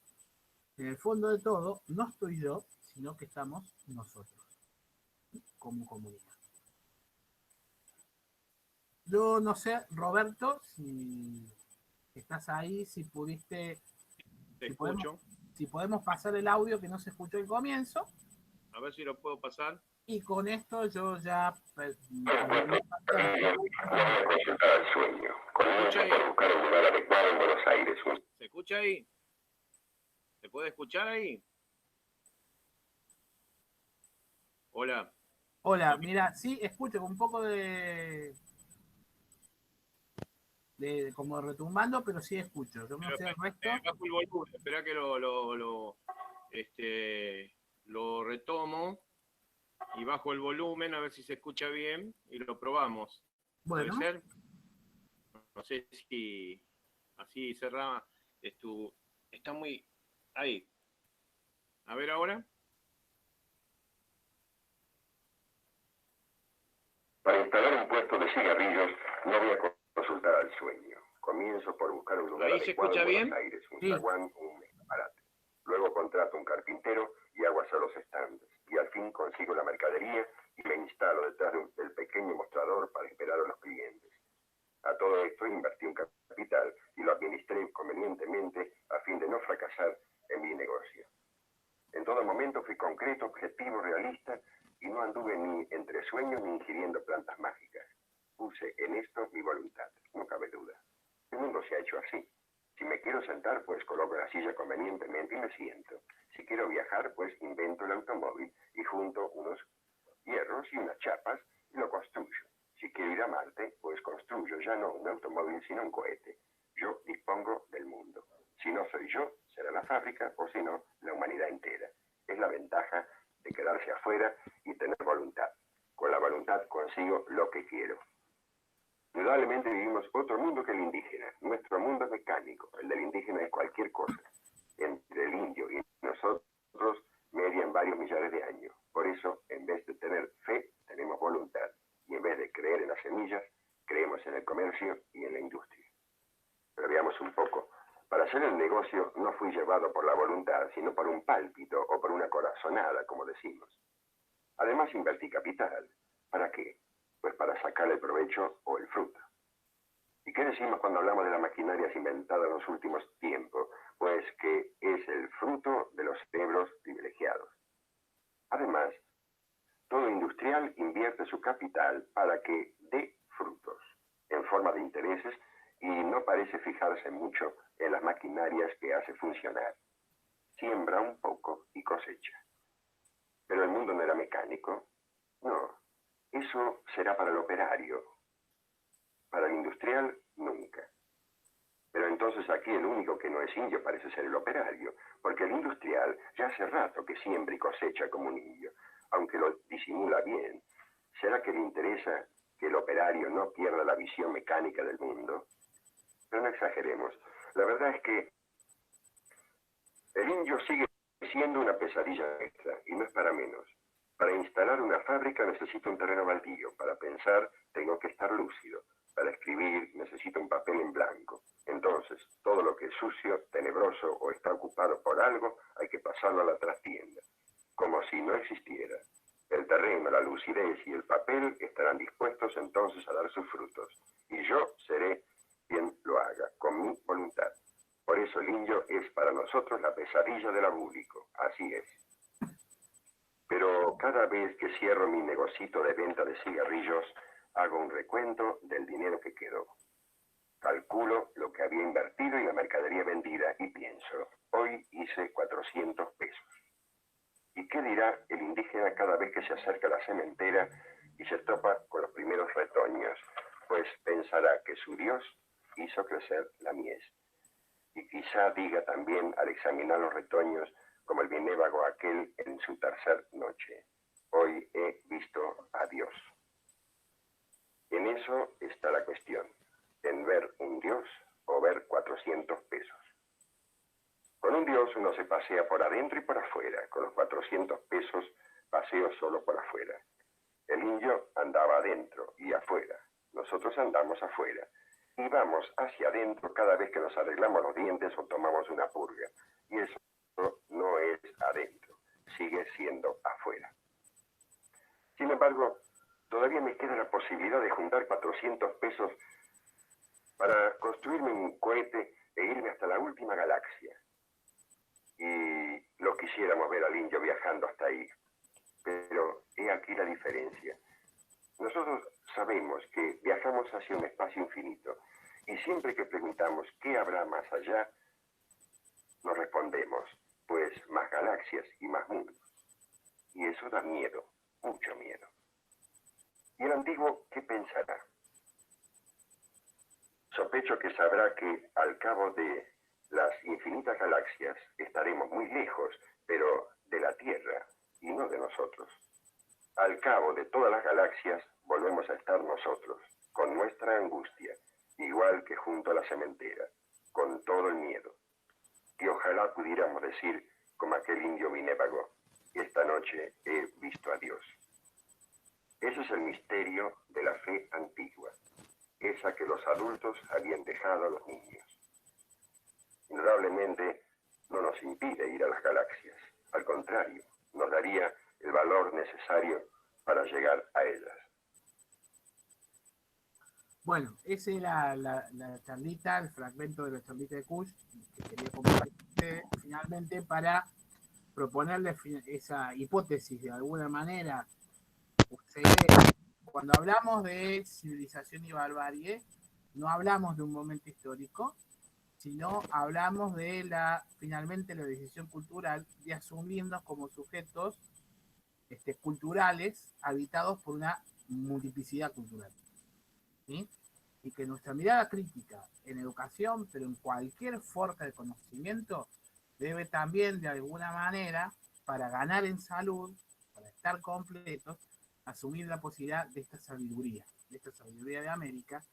en el fondo de todo, no estoy yo, sino que estamos nosotros, como comunidad. Yo no sé, Roberto, si estás ahí, si pudiste, Te escucho. Si podemos pasar el audio que no se escuchó al comienzo. A ver si lo puedo pasar. Y con esto yo ya... ¿Se escucha ahí? ¿Se puede escuchar ahí? Hola. Hola, mira, sí, escucho con un poco de como retumbando, pero sí escucho. Yo no sé el resto. Bajo el volumen, espera que lo retomo y bajo el volumen a ver si se escucha bien y lo probamos. Bueno. ¿Puede ser? No sé si así cerraba. Está muy... Ahí. A ver ahora. Para instalar un puesto de cigarrillos no voy a consultar al sueño. Comienzo por buscar un lugar adecuado en Buenos Aires, un zaguán o un escaparate. Luego contrato un carpintero y hago hacer los estandes. Y al fin consigo la mercadería y me instalo detrás del pequeño mostrador para esperar a los clientes. A todo esto invertí un capital y lo administré convenientemente a fin de no fracasar en mi negocio. En todo momento fui concreto, objetivo, realista y no anduve ni entre sueños ni ingiriendo plantas mágicas. Puse en esto mi voluntad, no cabe duda. El mundo se ha hecho así. Si me quiero sentar, pues coloco la silla convenientemente y me siento. Si quiero viajar, pues invento el automóvil y junto unos hierros y unas chapas y lo construyo. Si quiero ir a Marte, pues construyo ya no un automóvil, sino un cohete. Yo dispongo del mundo. Si no soy yo, será la fábrica, o si no, la humanidad entera. Es la ventaja de quedarse afuera y tener voluntad. Con la voluntad consigo lo que quiero. Indudablemente vivimos otro mundo que el indígena. Nuestro mundo es mecánico, el del indígena es cualquier cosa. Entre el indio y nosotros median varios millares de años. Por eso, en vez de tener fe, tenemos voluntad. Y en vez de creer en las semillas, creemos en el comercio y en la industria. Pero veamos un poco. Para hacer el negocio no fui llevado por la voluntad, sino por un pálpito o por una corazonada, como decimos. Además invertí capital. ¿Para qué? Pues para sacar el provecho o el fruto. ¿Y qué decimos cuando hablamos de las maquinarias inventadas en los últimos tiempos? Pues que es el fruto de los cerebros privilegiados. Además, todo industrial invierte su capital para que dé frutos en forma de intereses y no parece fijarse mucho en las maquinarias que hace funcionar. Siembra un poco y cosecha. Pero el mundo no era mecánico. No, eso será para el operario. Para el industrial, nunca. Pero entonces aquí el único que no es indio parece ser el operario, porque el industrial ya hace rato que siembra y cosecha como un indio, aunque lo disimula bien. ¿Será que le interesa que el operario no pierda la visión mecánica del mundo? Pero no exageremos. La verdad es que el indio sigue siendo una pesadilla extra, y no es para menos. Para instalar una fábrica necesito un terreno baldío. Para pensar tengo que estar lúcido. Para escribir necesito un papel en blanco. Entonces, todo lo que es sucio, tenebroso o está ocupado por algo, hay que pasarlo a la trastienda. Como si no existiera. El terreno, la lucidez y el papel estarán dispuestos entonces a dar sus frutos. Y yo seré quien lo haga, con mi voluntad. Por eso el indio es para nosotros la pesadilla del abúlico. Así es. Pero cada vez que cierro mi negocito de venta de cigarrillos, hago un recuento del dinero que quedó. Calculo lo que había invertido y la mercadería vendida y pienso, hoy hice 400 pesos. ¿Y qué dirá el indígena cada vez que se acerca a la sementera y se topa con los primeros retoños? Pues pensará que su Dios hizo crecer la mies. Y quizá diga también al examinar los retoños, como el benévago aquel en su tercer noche, hoy he visto a Dios. En eso está la cuestión, en ver un Dios o ver 400 pesos. Con un Dios uno se pasea por adentro y por afuera, con los 400 pesos paseo solo por afuera. El indio andaba adentro y afuera, nosotros andamos afuera, y vamos hacia adentro cada vez que nos arreglamos los dientes o tomamos una purga, y eso no es adentro, sigue siendo afuera. Sin embargo, todavía me queda la posibilidad de juntar 400 pesos para construirme un cohete e irme hasta la última galaxia. Y lo quisiéramos ver al indio viajando hasta ahí. Pero he aquí la diferencia. Nosotros sabemos que viajamos hacia un espacio infinito y siempre que preguntamos qué habrá más allá, nos respondemos, pues más galaxias y más mundos. Y eso da miedo, mucho miedo. ¿Y el antiguo qué pensará? Sospecho que sabrá que al cabo de las infinitas galaxias estaremos muy lejos, pero de la Tierra y no de nosotros. Al cabo de todas las galaxias volvemos a estar nosotros, con nuestra angustia, igual que junto a la sementera, con todo el miedo. Y ojalá pudiéramos decir, como aquel indio benévago, esta noche he visto a Dios. Ese es el misterio de la fe antigua, esa que los adultos habían dejado a los niños. Indudablemente no nos impide ir a las galaxias, al contrario, nos daría el valor necesario para llegar a ellas. Bueno, esa era la charlita, el fragmento de la charlita de Kush que quería compartir finalmente para proponerle esa hipótesis de alguna manera. Cuando hablamos de civilización y barbarie, no hablamos de un momento histórico, sino hablamos de finalmente la decisión cultural de asumirnos como sujetos culturales habitados por una multiplicidad cultural, ¿sí? Y que nuestra mirada crítica en educación, pero en cualquier forma de conocimiento, debe también de alguna manera, para ganar en salud, para estar completos, asumir la posibilidad de esta sabiduría de América,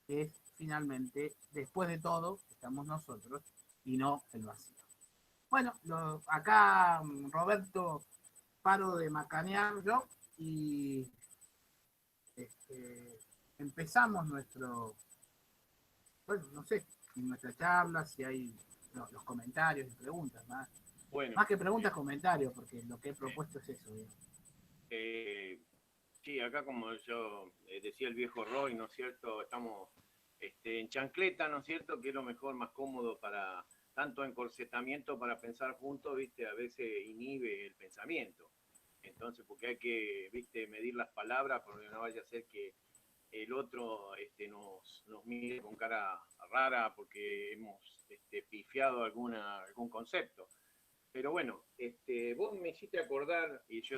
que es finalmente, después de todo, estamos nosotros y no el vacío. Bueno, acá Roberto, paro de macanear yo y empezamos bueno, no sé, en nuestra charla, si hay los comentarios y preguntas, más que preguntas, comentarios, porque lo que he propuesto es eso. Sí, acá como yo decía el viejo Roy, ¿no es cierto? Estamos en chancleta, ¿no es cierto? Que es lo mejor, más cómodo para tanto encorsetamiento para pensar juntos, ¿viste? A veces inhibe el pensamiento. Entonces, porque hay que, ¿viste? Medir las palabras, porque no vaya a ser que el otro nos mire con cara rara porque hemos pifiado algún concepto. Pero bueno, vos me hiciste acordar, y yo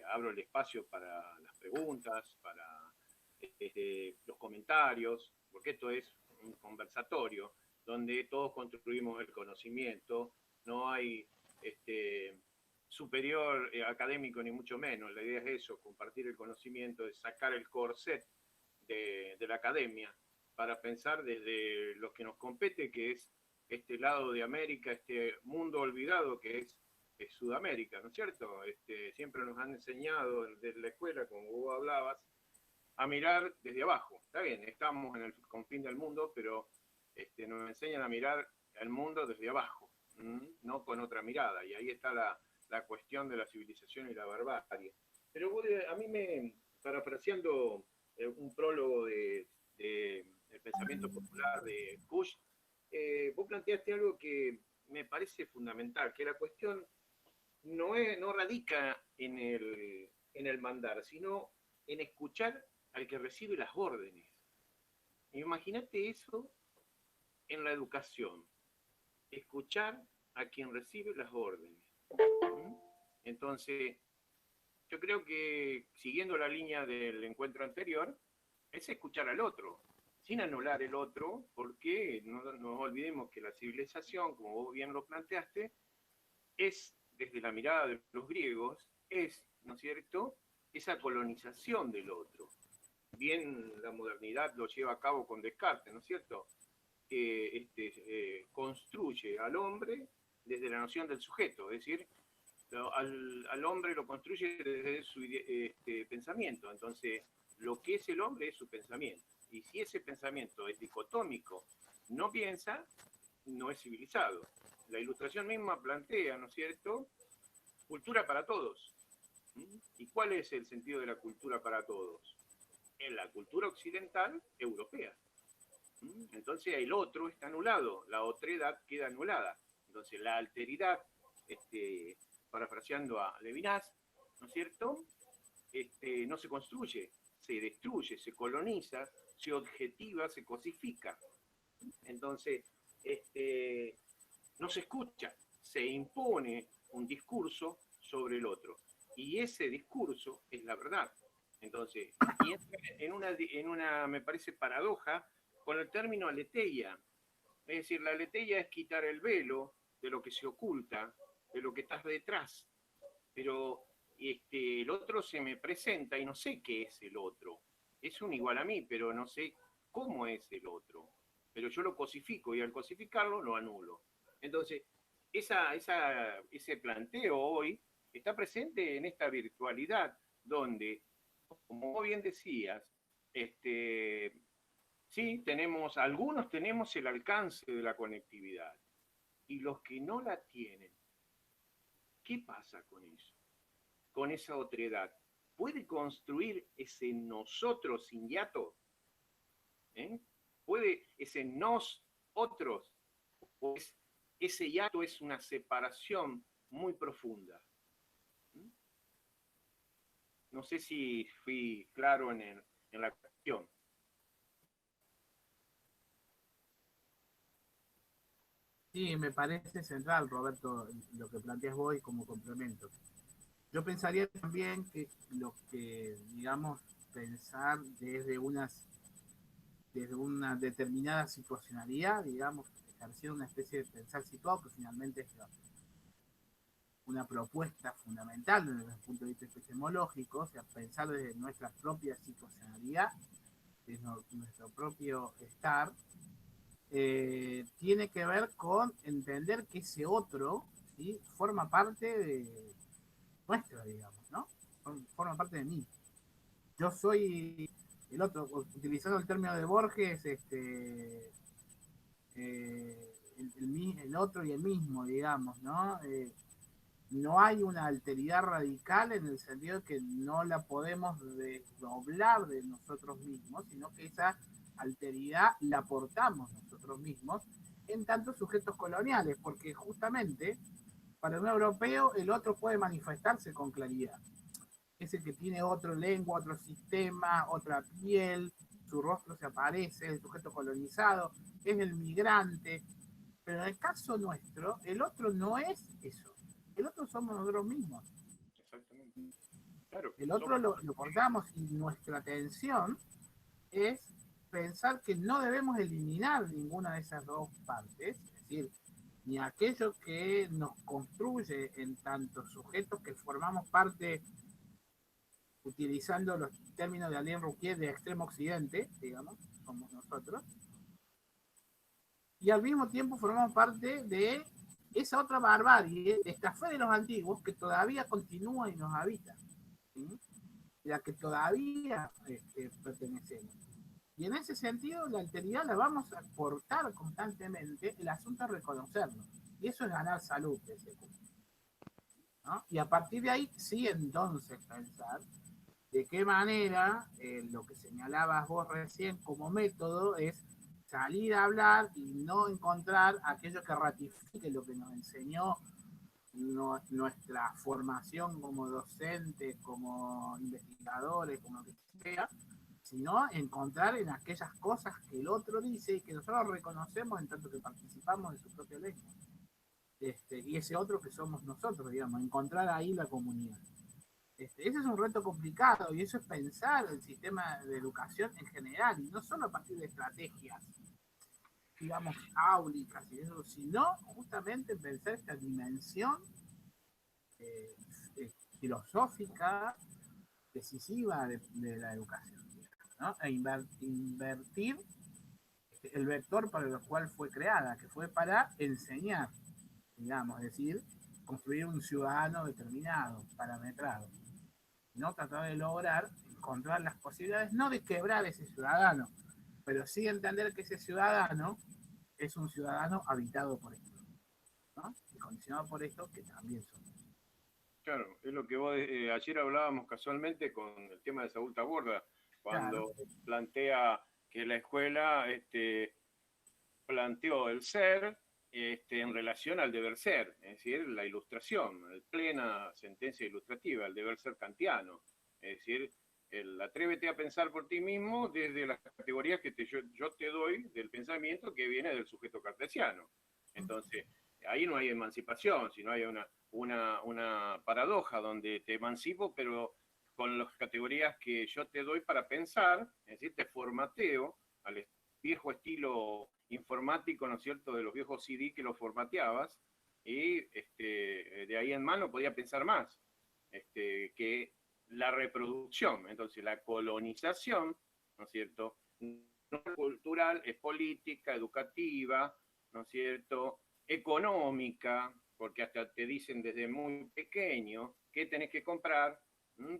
abro el espacio para las preguntas, para los comentarios, porque esto es un conversatorio donde todos construimos el conocimiento, no hay superior académico ni mucho menos, la idea es eso, compartir el conocimiento, es sacar el corset de la academia para pensar desde lo que nos compete, que es este lado de América, este mundo olvidado que es Sudamérica, ¿no es cierto? Siempre nos han enseñado desde la escuela, como vos hablabas, a mirar desde abajo. Está bien, estamos en el confín del mundo, pero nos enseñan a mirar el mundo desde abajo, no con otra mirada. Y ahí está la cuestión de la civilización y la barbarie. Pero vos, a mí parafraseando un prólogo del pensamiento popular de Kush, vos planteaste algo que me parece fundamental, que la cuestión no radica en el mandar, sino en escuchar al que recibe las órdenes. Imagínate eso en la educación, escuchar a quien recibe las órdenes. Entonces, yo creo que siguiendo la línea del encuentro anterior, es escuchar al otro, sin anular el otro, porque no nos olvidemos que la civilización, como vos bien lo planteaste, es, desde la mirada de los griegos, es, ¿no es cierto?, esa colonización del otro. Bien, la modernidad lo lleva a cabo con Descartes, ¿no es cierto?, que construye al hombre desde la noción del sujeto, es decir, al hombre lo construye desde su pensamiento. Entonces, lo que es el hombre es su pensamiento. Y si ese pensamiento es dicotómico, no piensa, no es civilizado. La Ilustración misma plantea, ¿no es cierto?, cultura para todos. ¿Y cuál es el sentido de la cultura para todos? En la cultura occidental europea. Entonces el otro está anulado, la otredad queda anulada. Entonces la alteridad, parafraseando a Levinas, ¿no es cierto?, no se construye, se destruye, se coloniza, se objetiva, se cosifica. Entonces, no se escucha, se impone un discurso sobre el otro. Y ese discurso es la verdad. Entonces, y en una, me parece, paradoja con el término aletheia. Es decir, la aletheia es quitar el velo de lo que se oculta, de lo que estás detrás. Pero el otro se me presenta y no sé qué es el otro. Es un igual a mí, pero no sé cómo es el otro. Pero yo lo cosifico y al cosificarlo lo anulo. Entonces, ese planteo hoy está presente en esta virtualidad donde, como vos bien decías, sí, algunos tenemos el alcance de la conectividad y los que no la tienen, ¿qué pasa con eso? Con esa otredad. ¿Puede construir ese nosotros sin hiato? ¿Puede ese nos otros? Pues ese hiato es una separación muy profunda. No sé si fui claro en la cuestión. Sí, me parece central, Roberto, lo que planteas vos y como complemento. Yo pensaría también que lo que, digamos, pensar desde una determinada situacionalidad, digamos, ejerciendo una especie de pensar situado, que finalmente es una propuesta fundamental desde el punto de vista epistemológico, o sea, pensar desde nuestra propia situacionalidad, desde nuestro propio estar, tiene que ver con entender que ese otro, ¿sí?, forma parte de nuestro, digamos, ¿no? Forma parte de mí. Yo soy el otro, utilizando el término de Borges, el otro y el mismo, digamos, ¿no? No hay una alteridad radical en el sentido de que no la podemos desdoblar de nosotros mismos, sino que esa alteridad la aportamos nosotros mismos en tantos sujetos coloniales, porque justamente para un europeo el otro puede manifestarse con claridad. Es el que tiene otra lengua, otro sistema, otra piel, su rostro se aparece, es el sujeto colonizado, es el migrante, pero en el caso nuestro, el otro no es eso. El otro somos nosotros mismos. Exactamente. Claro, El otro lo portamos y nuestra atención es pensar que no debemos eliminar ninguna de esas dos partes, es decir, ni aquello que nos construye en tantos sujetos que formamos parte, utilizando los términos de Alain Rouquier, de extremo occidente, digamos, somos nosotros, y al mismo tiempo formamos parte de esa otra barbarie, de esta fe de los antiguos que todavía continúa y nos habita, ¿sí?, la que todavía pertenecemos. Y en ese sentido, la alteridad la vamos a aportar constantemente, el asunto es reconocerlo. Y eso es ganar salud, ¿no? Y a partir de ahí, sí, entonces pensar de qué manera lo que señalabas vos recién como método es salir a hablar y no encontrar aquello que ratifique lo que nos enseñó nuestra formación como docentes, como investigadores, como lo que sea, sino encontrar en aquellas cosas que el otro dice y que nosotros reconocemos en tanto que participamos de su propia lengua. Y ese otro que somos nosotros, digamos, encontrar ahí la comunidad. Ese es un reto complicado y eso es pensar el sistema de educación en general y no solo a partir de estrategias, digamos, áulicas y eso, sino justamente pensar esta dimensión eh, filosófica decisiva de la educación, ¿no? E invertir el vector para el cual fue creada, que fue para enseñar, digamos, es decir, construir un ciudadano determinado, parametrado. No tratar de lograr encontrar las posibilidades, no de quebrar ese ciudadano, pero sí entender que ese ciudadano es un ciudadano habitado por esto, ¿no? Y condicionado por esto que también somos. Claro, es lo que vos ayer hablábamos casualmente con el tema de Saúl Taborda, cuando plantea que la escuela planteó el ser en relación al deber ser, es decir, la ilustración, plena sentencia ilustrativa, el deber ser kantiano, es decir, atrévete a pensar por ti mismo desde las categorías que yo te doy del pensamiento que viene del sujeto cartesiano. Entonces, ahí no hay emancipación, sino hay una paradoja donde te emancipo, pero con las categorías que yo te doy para pensar, es decir, te formateo al viejo estilo informático, ¿no es cierto?, de los viejos CD que los formateabas, y de ahí en más no podía pensar más que la reproducción. Entonces, la colonización, ¿no es cierto?, no es cultural, es política, educativa, ¿no es cierto?, económica, porque hasta te dicen desde muy pequeño qué tenés que comprar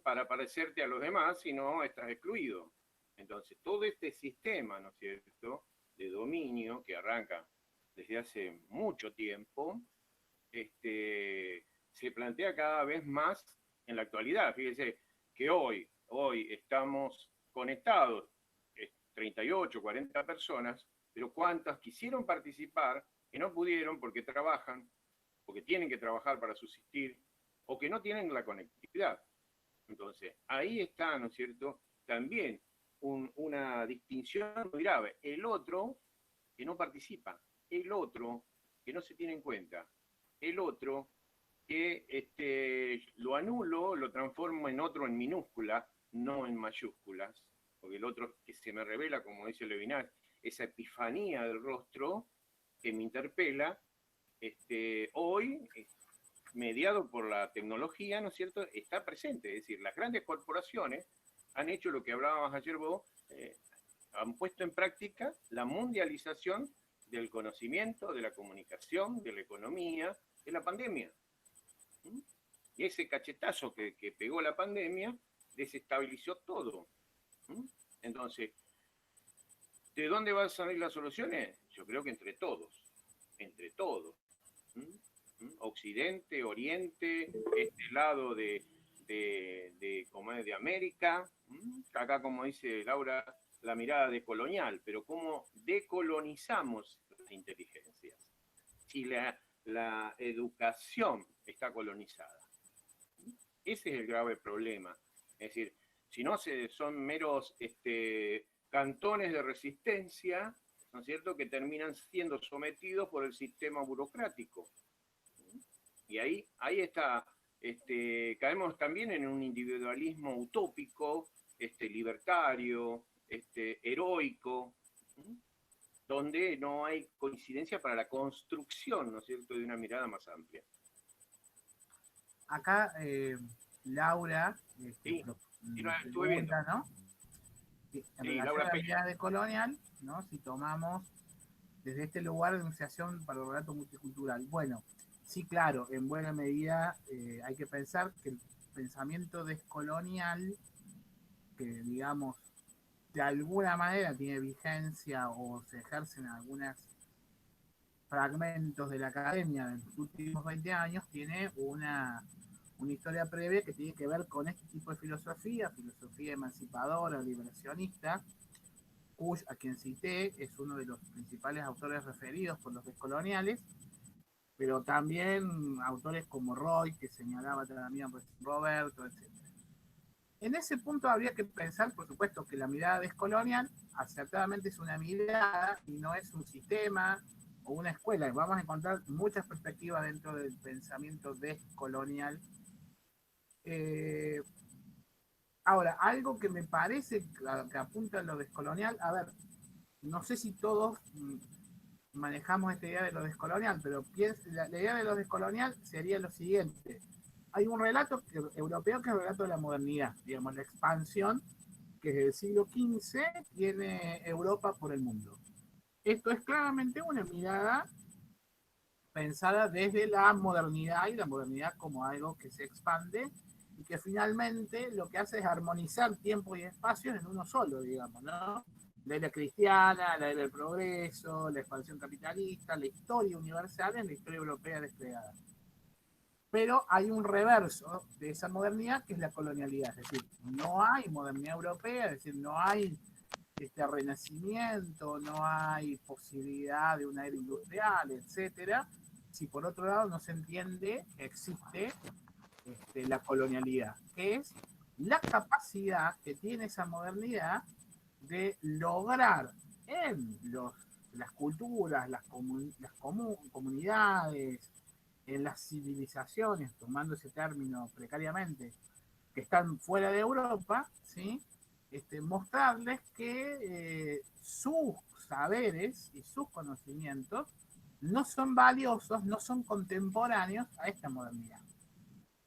para parecerte a los demás, si no estás excluido. Entonces, todo este sistema, ¿no es cierto?, de dominio que arranca desde hace mucho tiempo, se plantea cada vez más en la actualidad. Fíjese que hoy estamos conectados 38, 40 personas, pero ¿cuántas quisieron participar y no pudieron porque trabajan, porque tienen que trabajar para subsistir, o que no tienen la conectividad? Entonces, ahí está, ¿no es cierto?, también una distinción muy grave. El otro que no participa, el otro que no se tiene en cuenta. El otro, que lo anulo, lo transformo en otro en minúscula, no en mayúsculas, porque el otro que se me revela, como dice Levinas, esa epifanía del rostro que me interpela, hoy, mediado por la tecnología, ¿no es cierto?, está presente. Es decir, las grandes corporaciones han hecho lo que hablábamos ayer vos, han puesto en práctica la mundialización del conocimiento, de la comunicación, de la economía, de la pandemia. Y ese cachetazo que pegó la pandemia desestabilizó todo. Entonces, ¿de dónde van a salir las soluciones? Yo creo que entre todos. Occidente, Oriente, este lado de América, acá como dice Laura, la mirada decolonial, pero cómo decolonizamos las inteligencias si la educación está colonizada. Ese es el grave problema. Es decir, si no son meros cantones de resistencia, ¿no es cierto?, que terminan siendo sometidos por el sistema burocrático. Y ahí está, caemos también en un individualismo utópico, libertario, heroico, donde no hay coincidencia para la construcción, ¿no es cierto?, de una mirada más amplia. Acá, Laura, sí, estuve viendo, ¿no? En relación a la mirada decolonial, ¿no? Si tomamos desde este lugar de enunciación para el relato multicultural. Bueno, sí, claro, en buena medida hay que pensar que el pensamiento descolonial, que digamos de alguna manera tiene vigencia o se ejerce en algunos fragmentos de la academia en los últimos 20 años, tiene una historia previa que tiene que ver con este tipo de filosofía emancipadora, liberacionista. Kusch, a quien cité, es uno de los principales autores referidos por los descoloniales, pero también autores como Roy, que señalaba también Roberto, etc. En ese punto habría que pensar, por supuesto, que la mirada descolonial acertadamente es una mirada y no es un sistema o una escuela. Vamos a encontrar muchas perspectivas dentro del pensamiento descolonial. Ahora, algo que me parece que apunta a lo descolonial, a ver, no sé si todos manejamos esta idea de lo descolonial, pero la idea de lo descolonial sería lo siguiente. Hay un relato europeo que es el relato de la modernidad, digamos, la expansión que desde el siglo XV tiene Europa por el mundo. Esto es claramente una mirada pensada desde la modernidad y la modernidad como algo que se expande y que finalmente lo que hace es armonizar tiempo y espacio en uno solo, digamos, ¿no? La era cristiana, la era del progreso, la expansión capitalista, la historia universal en la historia europea desplegada. Pero hay un reverso de esa modernidad que es la colonialidad, es decir, no hay modernidad europea, es decir, no hay renacimiento, no hay posibilidad de una era industrial, etcétera, si por otro lado no se entiende que existe la colonialidad, que es la capacidad que tiene esa modernidad de lograr en las culturas, las comunidades, en las civilizaciones, tomando ese término precariamente, que están fuera de Europa, ¿sí? Mostrarles que sus saberes y sus conocimientos no son valiosos, no son contemporáneos a esta modernidad.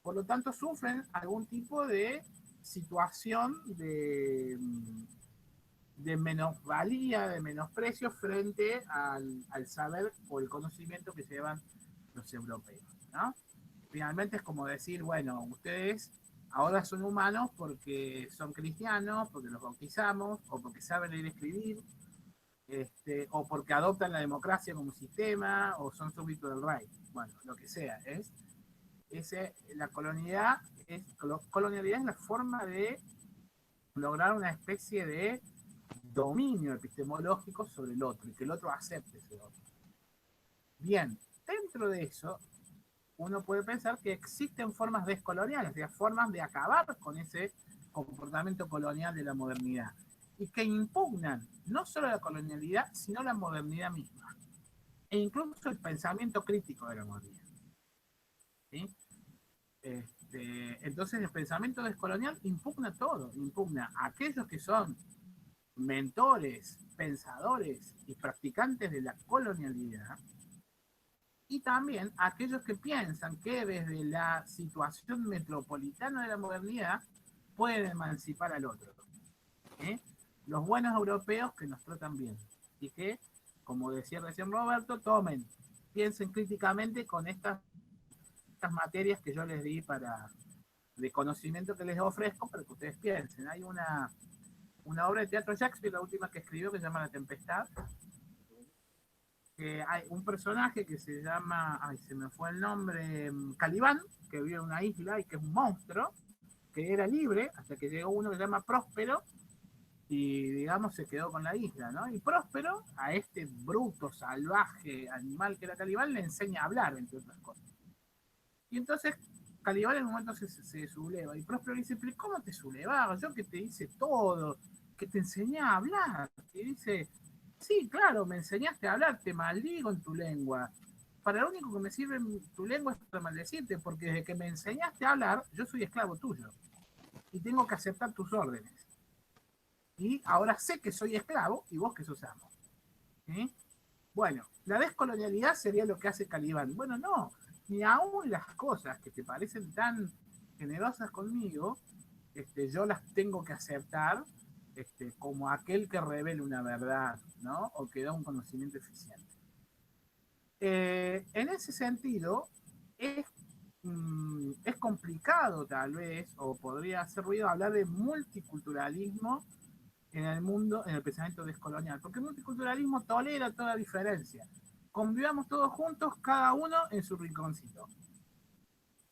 Por lo tanto, sufren algún tipo de situación de menosvalía, de menosprecio frente al saber o el conocimiento que llevan los europeos, ¿no? Finalmente es como decir, bueno, ustedes ahora son humanos porque son cristianos, porque los bautizamos, o porque saben leer y escribir, o porque adoptan la democracia como sistema, o son súbditos del rey. Bueno, lo que sea, la colonialidad es la forma de lograr una especie de dominio epistemológico sobre el otro, y que el otro acepte ese otro. Bien, dentro de eso, uno puede pensar que existen formas descoloniales, o sea, formas de acabar con ese comportamiento colonial de la modernidad, y que impugnan no solo la colonialidad, sino la modernidad misma. e incluso el pensamiento crítico de la modernidad. ¿Sí? Entonces el pensamiento descolonial impugna todo, impugna a aquellos que son mentores, pensadores y practicantes de la colonialidad, y también a aquellos que piensan que desde la situación metropolitana de la modernidad pueden emancipar al otro. ¿Eh? Los buenos europeos que nos tratan bien y que, como decía recién Roberto, piensen críticamente con estas materias que yo les di de conocimiento que les ofrezco para que ustedes piensen. Hay una obra de teatro de Shakespeare, la última que escribió, que se llama La Tempestad, que hay un personaje que se llama, ay, se me fue el nombre, Calibán, que vive en una isla y que es un monstruo, que era libre hasta que llegó uno que se llama Próspero y, digamos, se quedó con la isla, ¿no? Y Próspero, a este bruto, salvaje animal que era Calibán, le enseña a hablar, entre otras cosas. Y entonces Calibán en un momento se subleva y Próspero le dice, pero ¿cómo te sublevabas? Yo que te hice todo, que te enseñé a hablar. Y dice, sí, claro, me enseñaste a hablar, te maldigo en tu lengua. Para lo único que me sirve tu lengua es para maldecirte, porque desde que me enseñaste a hablar, yo soy esclavo tuyo. Y tengo que aceptar tus órdenes. Y ahora sé que soy esclavo y vos que sos amo. ¿Sí? Bueno, la descolonialidad sería lo que hace Calibán. Bueno, no, ni aún las cosas que te parecen tan generosas conmigo, yo las tengo que aceptar como aquel que revela una verdad, ¿no? O que da un conocimiento eficiente. En ese sentido, es complicado tal vez, o podría hacer ruido hablar de multiculturalismo en el mundo, en el pensamiento descolonial, porque el multiculturalismo tolera toda diferencia. Convivamos todos juntos, cada uno en su rinconcito.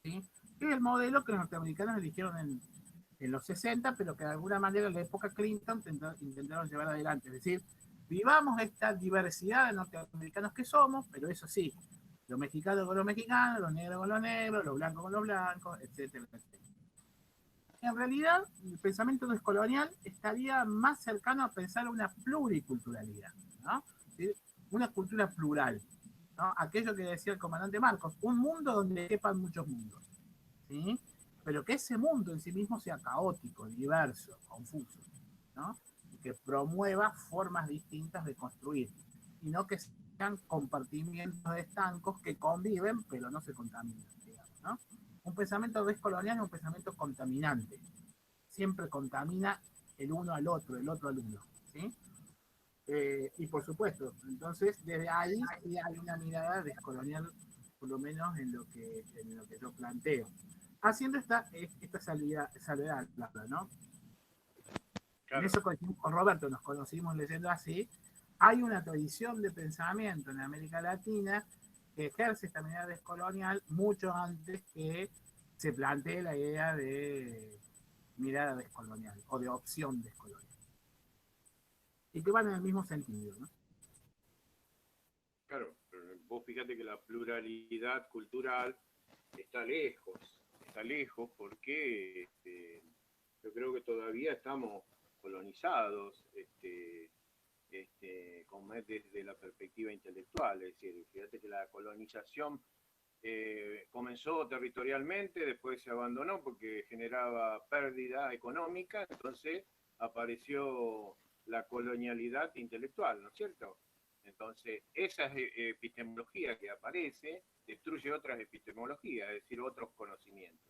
¿Sí? Es el modelo que los norteamericanos eligieron en los 60, pero que de alguna manera en la época Clinton intentaron llevar adelante. Es decir, vivamos esta diversidad de norteamericanos que somos, pero eso sí, los mexicanos con los mexicanos, los negros con los negros, los blancos con los blancos, etcétera, etcétera. En realidad, el pensamiento descolonial estaría más cercano a pensar una pluriculturalidad, ¿no? ¿Sí? Una cultura plural, ¿no? Aquello que decía el comandante Marcos, un mundo donde quepan muchos mundos, ¿sí? Pero que ese mundo en sí mismo sea caótico, diverso, confuso, ¿no? Y que promueva formas distintas de construir, y no que sean compartimientos estancos que conviven pero no se contaminan, digamos, ¿no? Un pensamiento descolonial es un pensamiento contaminante, siempre contamina el uno al otro, el otro al uno, ¿sí? Y por supuesto, entonces desde ahí sí hay una mirada descolonial, por lo menos en lo que yo planteo. Haciendo esta salvedad, ¿no? Claro. En eso con Roberto nos conocimos leyendo así. Hay una tradición de pensamiento en América Latina que ejerce esta mirada descolonial mucho antes que se plantee la idea de mirada descolonial o de opción descolonial. Y que van en el mismo sentido, ¿no? Claro, pero vos fíjate que la pluralidad cultural está lejos porque yo creo que todavía estamos colonizados desde la perspectiva intelectual, es decir, fíjate que la colonización comenzó territorialmente, después se abandonó porque generaba pérdida económica, entonces apareció la colonialidad intelectual, ¿no es cierto? Entonces, esa epistemología que aparece destruye otras epistemologías, es decir, otros conocimientos.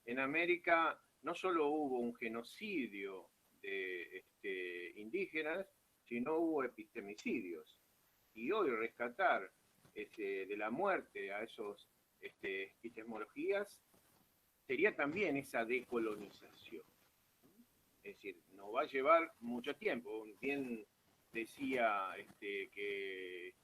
En América no solo hubo un genocidio de indígenas, sino hubo epistemicidios. Y hoy rescatar de la muerte a esos epistemologías sería también esa decolonización. Es decir, nos va a llevar mucho tiempo. Bien decía que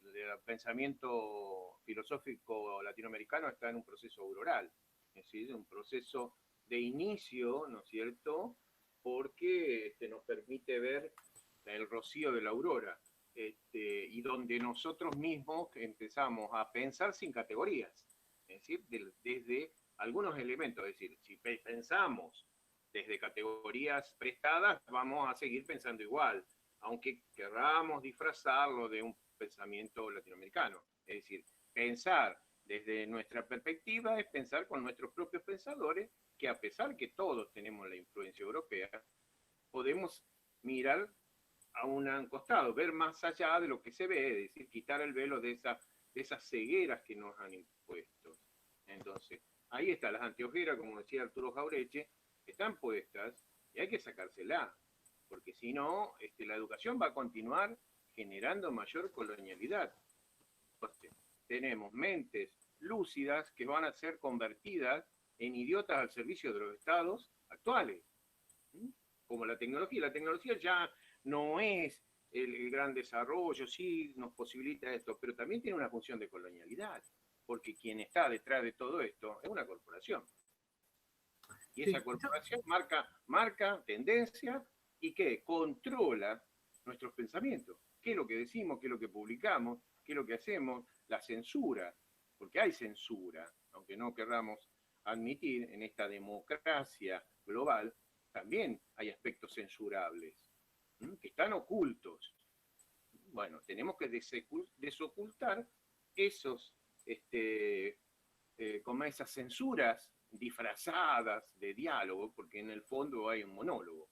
el pensamiento filosófico latinoamericano está en un proceso auroral, es decir, un proceso de inicio, ¿no es cierto?, porque nos permite ver el rocío de la aurora, y donde nosotros mismos empezamos a pensar sin categorías, es decir, desde algunos elementos, es decir, si pensamos desde categorías prestadas, vamos a seguir pensando igual. aunque querramos disfrazarlo de un pensamiento latinoamericano. Es decir, pensar desde nuestra perspectiva es pensar con nuestros propios pensadores, que a pesar que todos tenemos la influencia europea, podemos mirar a un costado, ver más allá de lo que se ve, es decir, quitar el velo de esas cegueras que nos han impuesto. Entonces, ahí están las anteojeras, como decía Arturo Jauretche, están puestas y hay que sacárselas, porque si no, la educación va a continuar generando mayor colonialidad. Entonces, tenemos mentes lúcidas que van a ser convertidas en idiotas al servicio de los estados actuales, como la tecnología. La tecnología ya no es el gran desarrollo, sí nos posibilita esto, pero también tiene una función de colonialidad, porque quien está detrás de todo esto es una corporación. Y esa corporación marca tendencia y que controla nuestros pensamientos. ¿Qué es lo que decimos? ¿Qué es lo que publicamos? ¿Qué es lo que hacemos? La censura, porque hay censura, aunque no querramos admitir, en esta democracia global también hay aspectos censurables, que están ocultos. Bueno, tenemos que desocultar esos, como esas censuras disfrazadas de diálogo, porque en el fondo hay un monólogo.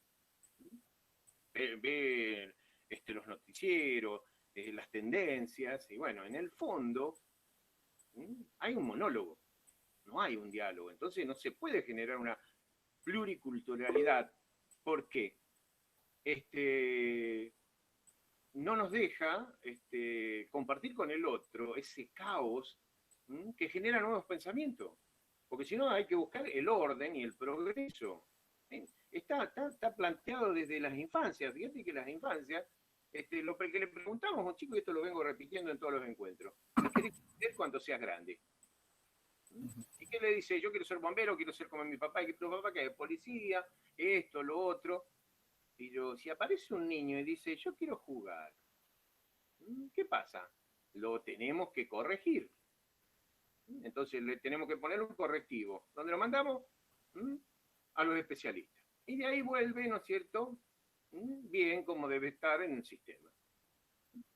Ve los noticieros, las tendencias, y bueno, en el fondo hay un monólogo, no hay un diálogo. Entonces no se puede generar una pluriculturalidad porque no nos deja compartir con el otro ese caos que genera nuevos pensamientos. Porque si no hay que buscar el orden y el progreso. Está planteado desde las infancias. Fíjate que las infancias, lo que le preguntamos a un chico, y esto lo vengo repitiendo en todos los encuentros, ¿qué querés ser cuando seas grande? ¿Y qué le dice? Yo quiero ser bombero, quiero ser como mi papá, y tu papá que es policía, esto, lo otro. Y yo, si aparece un niño y dice, yo quiero jugar, ¿qué pasa? Lo tenemos que corregir. Entonces le tenemos que poner un correctivo. ¿Dónde lo mandamos? A los especialistas. Y de ahí vuelve, ¿no es cierto? Bien como debe estar en el sistema.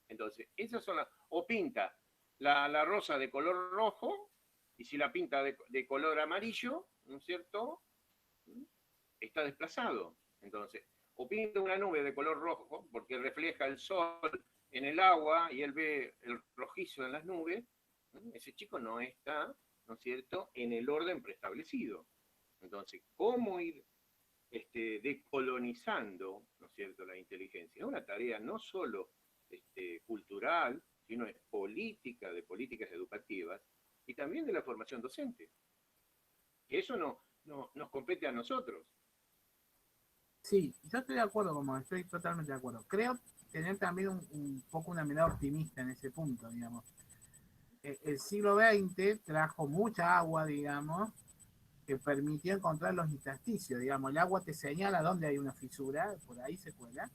Entonces, esas son las... O pinta la rosa de color rojo, y si la pinta de color amarillo, ¿no es cierto? Está desplazado. Entonces, o pinta una nube de color rojo, porque refleja el sol en el agua y él ve el rojizo en las nubes, ese chico no está, ¿no es cierto?, en el orden preestablecido. Entonces, ¿cómo ir decolonizando, ¿no es cierto?, la inteligencia? Es una tarea no solo cultural, sino es política, de políticas educativas, y también de la formación docente. Eso no nos compete a nosotros. Sí, yo estoy de acuerdo, como estoy totalmente de acuerdo. Creo tener también un poco una mirada optimista en ese punto, digamos. El siglo XX trajo mucha agua, digamos, que permitió encontrar los intersticios, digamos. El agua te señala dónde hay una fisura, por ahí se cuela,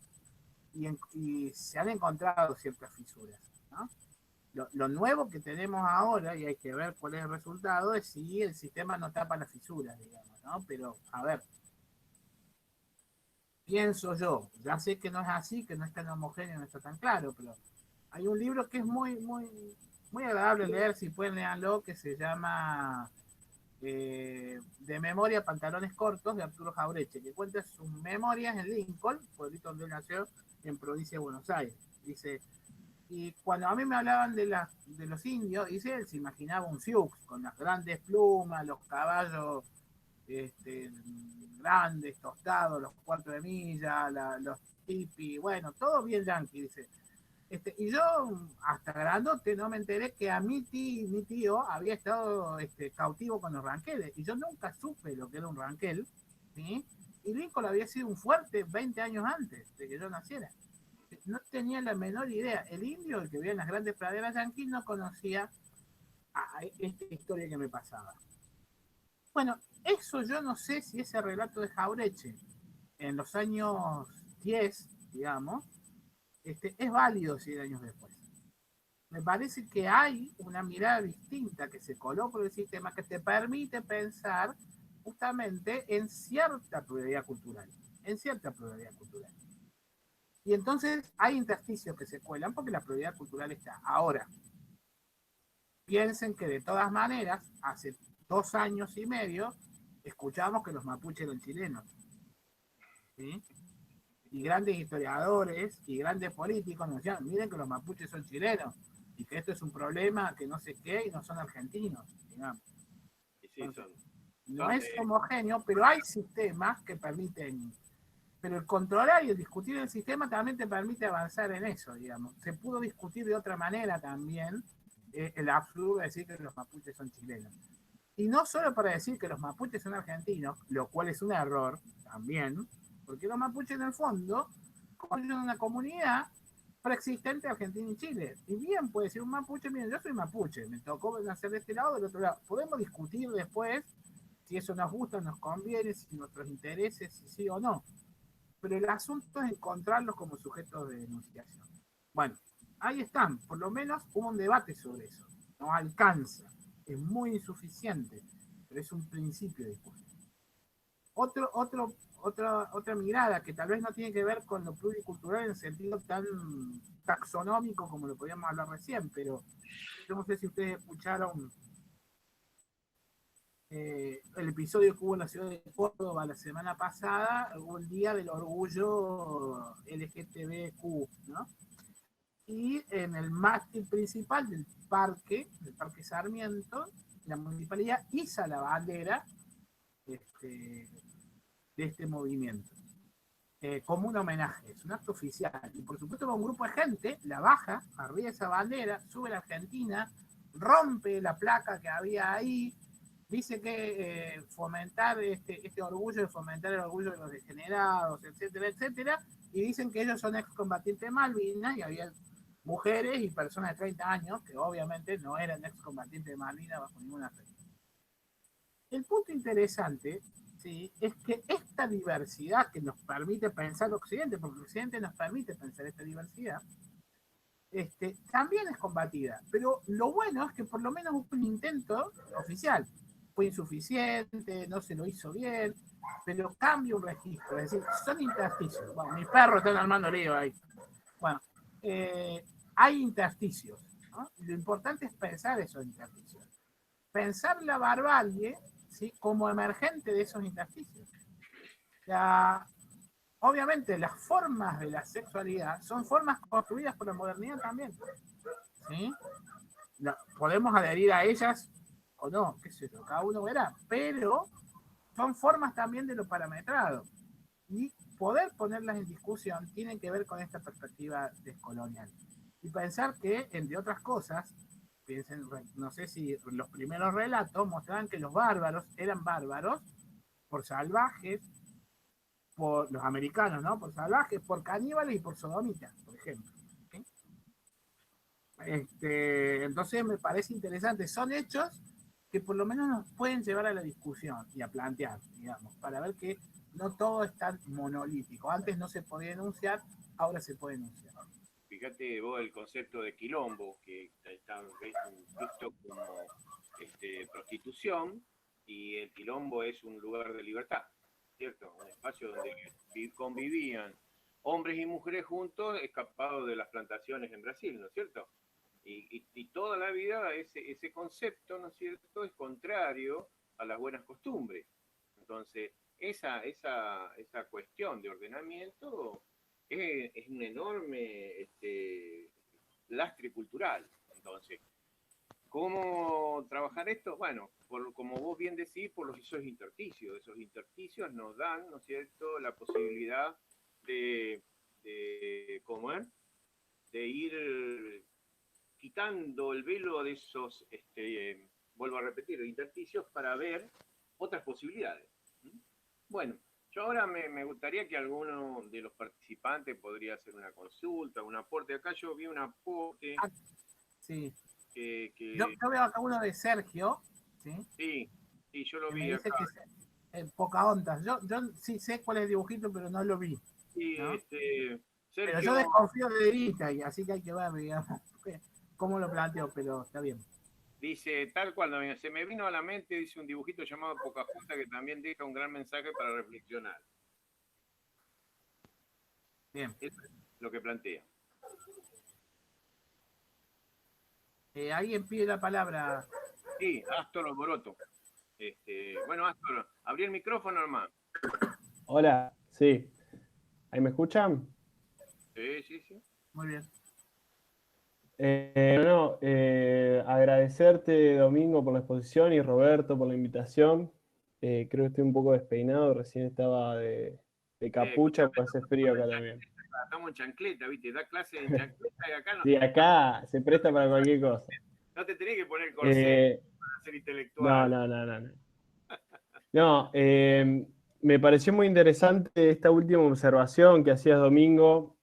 y se han encontrado ciertas fisuras, ¿no? Lo nuevo que tenemos ahora, y hay que ver cuál es el resultado, es si el sistema no tapa las fisuras, digamos, ¿no? Pero, a ver, pienso yo, ya sé que no es así, que no es tan homogéneo, no está tan claro, pero hay un libro que es muy agradable leer, si pueden leerlo, que se llama De memoria, pantalones cortos, de Arturo Jauretche, que cuenta sus memorias en Lincoln, pueblito donde él nació, en provincia de Buenos Aires. Dice, y cuando a mí me hablaban de los indios, dice, él se imaginaba un Sioux, con las grandes plumas, los caballos grandes, tostados, los cuartos de milla, los tipis, bueno, todo bien yankee, dice. Y yo, hasta grandote, no me enteré que a mi tío había estado cautivo con los ranqueles, y yo nunca supe lo que era un ranquel, ¿sí? Y Lincoln había sido un fuerte 20 años antes de que yo naciera. No tenía la menor idea. El indio, el que vivía en las grandes praderas yanquis, no conocía a esta historia que me pasaba. Bueno, eso yo no sé si ese relato de Jauretche en los años 10, digamos, es válido 100 años después. Me parece que hay una mirada distinta que se coló por el sistema que te permite pensar justamente en cierta pluralidad cultural. En cierta pluralidad cultural. Y entonces hay intersticios que se cuelan porque la pluralidad cultural está. Ahora, piensen que de todas maneras, hace 2 años y medio, escuchamos que los mapuches eran chilenos. ¿Sí? Y grandes historiadores y grandes políticos nos decían, miren que los mapuches son chilenos y que esto es un problema, que no sé qué, y no son argentinos, digamos. Sí, entonces, no es homogéneo, pero hay sistemas que permiten, pero el controlar y el discutir el sistema también te permite avanzar en eso, digamos. Se pudo discutir de otra manera también el absurdo de decir que los mapuches son chilenos. Y no solo para decir que los mapuches son argentinos, lo cual es un error también, porque los mapuches en el fondo constituyen una comunidad preexistente Argentina y Chile. Y bien puede decir un mapuche, miren, yo soy mapuche, me tocó nacer de este lado o del otro lado. Podemos discutir después si eso nos gusta, nos conviene, si nuestros intereses, si sí o no. Pero el asunto es encontrarlos como sujetos de denunciación. Bueno, ahí están, por lo menos hubo un debate sobre eso. No alcanza, es muy insuficiente, pero es un principio de discusión. Otra mirada que tal vez no tiene que ver con lo pluricultural en el sentido tan taxonómico como lo podíamos hablar recién, pero yo no sé si ustedes escucharon el episodio que hubo en la ciudad de Córdoba la semana pasada, hubo el Día del Orgullo LGTBQ, ¿no? Y en el mástil principal del Parque Sarmiento, la municipalidad iza la bandera de este movimiento. Como un homenaje, es un acto oficial. Y por supuesto con un grupo de gente la baja, arriba de esa bandera, sube a la Argentina, rompe la placa que había ahí, dice que fomentar este orgullo, de fomentar el orgullo de los degenerados, etcétera, etcétera, y dicen que ellos son excombatientes de Malvinas, y había mujeres y personas de 30 años que obviamente no eran excombatientes de Malvinas bajo ninguna fe. El punto interesante, ¿sí?, es que esta diversidad que nos permite pensar Occidente, porque Occidente nos permite pensar esta diversidad, también es combatida. Pero lo bueno es que por lo menos hubo un intento oficial. Fue insuficiente, no se lo hizo bien, pero cambia un registro. Es decir, son intersticios. Bueno, mis perros están armando lío ahí. Bueno, hay intersticios, ¿no? Lo importante es pensar esos intersticios. Pensar la barbarie, ¿sí?, como emergente de esos intersticios. Obviamente las formas de la sexualidad son formas construidas por la modernidad también, ¿sí? Podemos adherir a ellas o no, qué sé yo, cada uno verá, pero son formas también de lo parametrado, y poder ponerlas en discusión tiene que ver con esta perspectiva descolonial y pensar que, entre otras cosas, piensen, no sé si los primeros relatos mostraban que los bárbaros eran bárbaros por salvajes, por los americanos, ¿no? Por salvajes, por caníbales y por sodomitas, por ejemplo. ¿Sí? Entonces me parece interesante. Son hechos que por lo menos nos pueden llevar a la discusión y a plantear, digamos, para ver que no todo es tan monolítico. Antes no se podía denunciar, ahora se puede denunciar. Fíjate vos el concepto de quilombo, que está visto como prostitución, y el quilombo es un lugar de libertad, ¿cierto? Un espacio donde convivían hombres y mujeres juntos, escapados de las plantaciones en Brasil, ¿no es cierto? Y toda la vida ese concepto, ¿no es cierto?, es contrario a las buenas costumbres. Entonces, esa cuestión de ordenamiento es un enorme lastre cultural. Entonces, ¿cómo trabajar esto? Bueno, como vos bien decís, por esos intersticios. Esos intersticios nos dan, ¿no es cierto?, la posibilidad de ir quitando el velo de esos, vuelvo a repetir, intersticios para ver otras posibilidades. Bueno, yo ahora me gustaría que alguno de los participantes podría hacer una consulta, un aporte. Acá yo vi un aporte. Sí. Que... Yo veo acá uno de Sergio, ¿sí? Sí, yo lo que vi me dice acá. Que Pocahontas. Yo sí sé cuál es el dibujito, pero no lo vi. Sí, ¿no? Sergio... Pero yo desconfío de Erita, y así que hay que ver, digamos, cómo lo planteo, pero está bien. Dice, tal cual, se me vino a la mente, dice un dibujito llamado Pocahontas que también deja un gran mensaje para reflexionar. Bien. lo que plantea. Alguien pide la palabra. Sí, Astor Alboroto. Bueno, Astor, abrí el micrófono, hermano. Hola, sí. ¿Ahí me escuchan? Sí. Muy bien. Agradecerte, Domingo, por la exposición y Roberto por la invitación. Creo que estoy un poco despeinado, recién estaba de capucha, pues hace frío acá también. Estamos en chancleta, ¿viste? Da clase en chancleta y acá no. Sí, acá se presta para cualquier cosa. No te tenés que poner corsé para ser intelectual. No. No, me pareció muy interesante esta última observación que hacías, Domingo,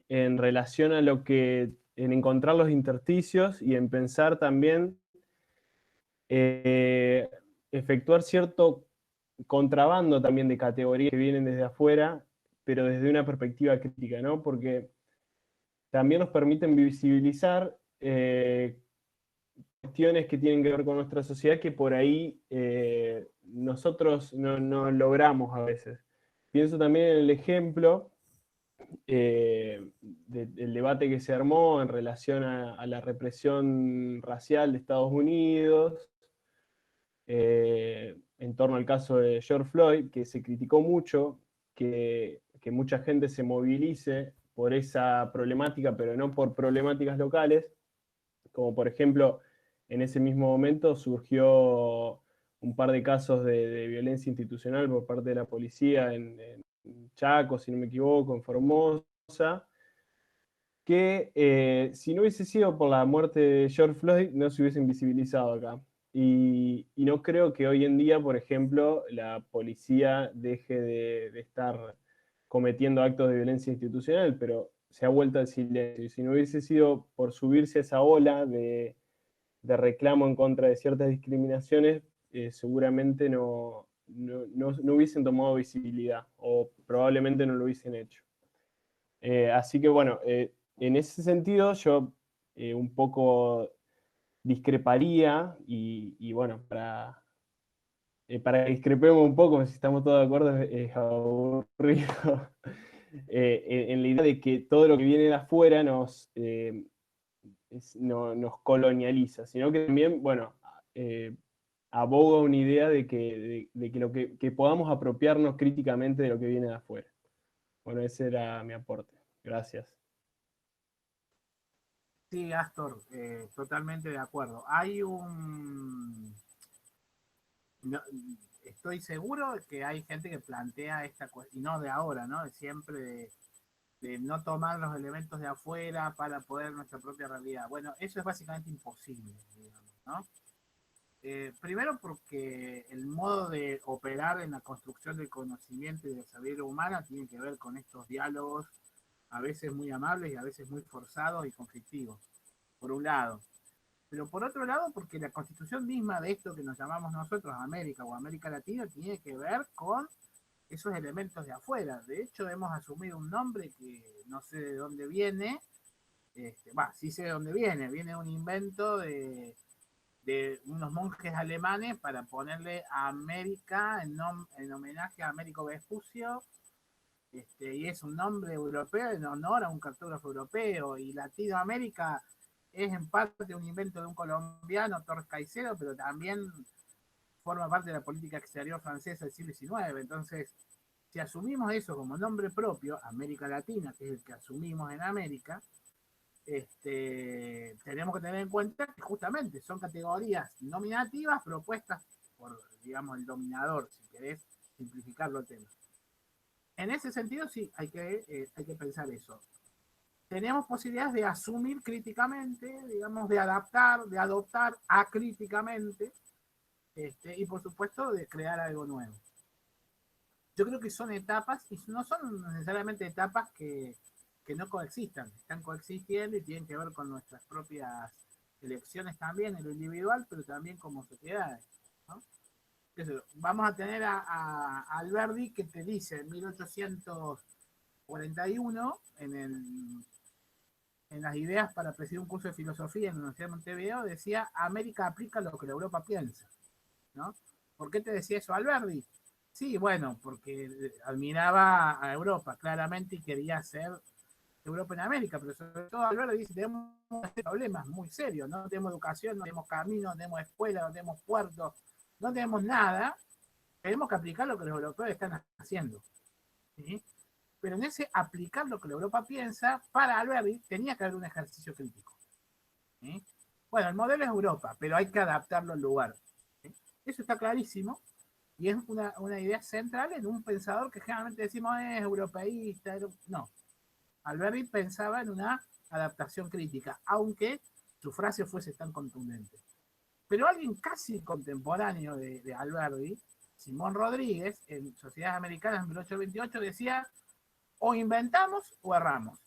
en relación a en encontrar los intersticios y en pensar también efectuar cierto contrabando también de categorías que vienen desde afuera, pero desde una perspectiva crítica, ¿no? Porque también nos permiten visibilizar cuestiones que tienen que ver con nuestra sociedad que por ahí nosotros no logramos a veces. Pienso también en el ejemplo del debate que se armó en relación a la represión racial de Estados Unidos, en torno al caso de George Floyd, que se criticó mucho que mucha gente se movilice por esa problemática, pero no por problemáticas locales, como por ejemplo, en ese mismo momento surgió un par de casos de violencia institucional por parte de la policía en Chaco, si no me equivoco, en Formosa, que si no hubiese sido por la muerte de George Floyd, no se hubiesen visibilizado acá. Y no creo que hoy en día, por ejemplo, la policía deje de estar cometiendo actos de violencia institucional, pero se ha vuelto al silencio. Y si no hubiese sido por subirse a esa ola de reclamo en contra de ciertas discriminaciones, seguramente no hubiesen tomado visibilidad, o probablemente no lo hubiesen hecho. Así que bueno, en ese sentido yo un poco discreparía y bueno, para que discrepemos un poco, si estamos todos de acuerdo, es aburrido, en la idea de que todo lo que viene de afuera nos colonializa, sino que también, bueno, aboga una idea de que podamos apropiarnos críticamente de lo que viene de afuera. Bueno, ese era mi aporte. Gracias. Sí, Astor, totalmente de acuerdo. Hay un... No, estoy seguro que hay gente que plantea esta cuestión, y no de ahora, ¿no? De siempre de no tomar los elementos de afuera para poder nuestra propia realidad. Bueno, eso es básicamente imposible, digamos, ¿no? Primero porque el modo de operar en la construcción del conocimiento y de la sabiduría humana tiene que ver con estos diálogos a veces muy amables y a veces muy forzados y conflictivos, por un lado. Pero por otro lado, porque la constitución misma de esto que nos llamamos nosotros América o América Latina tiene que ver con esos elementos de afuera. De hecho, hemos asumido un nombre que no sé de dónde viene, sí sé de dónde viene un invento de unos monjes alemanes para ponerle a América en homenaje a Américo Vespucio, y es un nombre europeo en honor a un cartógrafo europeo, y Latinoamérica es en parte un invento de un colombiano, Torres Caicedo, pero también forma parte de la política exterior francesa del siglo XIX. Entonces, si asumimos eso como nombre propio, América Latina, que es el que asumimos en América, tenemos que tener en cuenta que justamente son categorías nominativas propuestas por, digamos, el dominador, si querés simplificarlo el tema. En ese sentido, sí, hay que pensar eso. Tenemos posibilidades de asumir críticamente, digamos, de adaptar, de adoptar acríticamente, y por supuesto de crear algo nuevo. Yo creo que son etapas, y no son necesariamente etapas que no coexistan, están coexistiendo y tienen que ver con nuestras propias elecciones también en lo individual, pero también como sociedades, ¿no? Vamos a tener a Alberdi que te dice en 1841 en las ideas para presidir un curso de filosofía en la Universidad de Montevideo, decía: América aplica lo que la Europa piensa, ¿no? ¿Por qué te decía eso Alberdi? Sí, bueno, porque admiraba a Europa claramente y quería ser Europa en América, pero sobre todo Alberti dice, tenemos problemas muy serios, no tenemos educación, no tenemos caminos, no tenemos escuela, no tenemos puertos, no tenemos nada, tenemos que aplicar lo que los europeos están haciendo. ¿Sí? Pero en ese aplicar lo que la Europa piensa, para Alberti tenía que haber un ejercicio crítico. ¿Sí? Bueno, el modelo es Europa, pero hay que adaptarlo al lugar. ¿Sí? Eso está clarísimo y es una idea central en un pensador que generalmente decimos es europeísta. No, Alberti pensaba en una adaptación crítica, aunque su frase fuese tan contundente. Pero alguien casi contemporáneo de Alberti, Simón Rodríguez, en Sociedades Americanas en 1828, decía, o inventamos o erramos.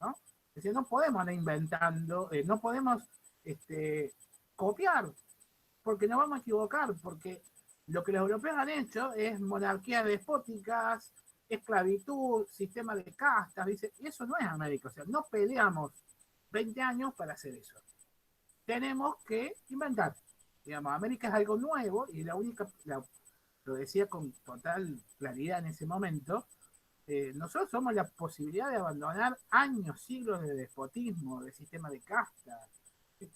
¿No? Decía, no podemos andar inventando, no podemos copiar, porque nos vamos a equivocar, porque lo que los europeos han hecho es monarquías despóticas, esclavitud, sistema de castas, dice, y eso no es América, o sea, no peleamos 20 años para hacer eso. Tenemos que inventar. Digamos, América es algo nuevo y la única, lo decía con total claridad en ese momento, nosotros somos la posibilidad de abandonar años, siglos de despotismo, de sistema de castas.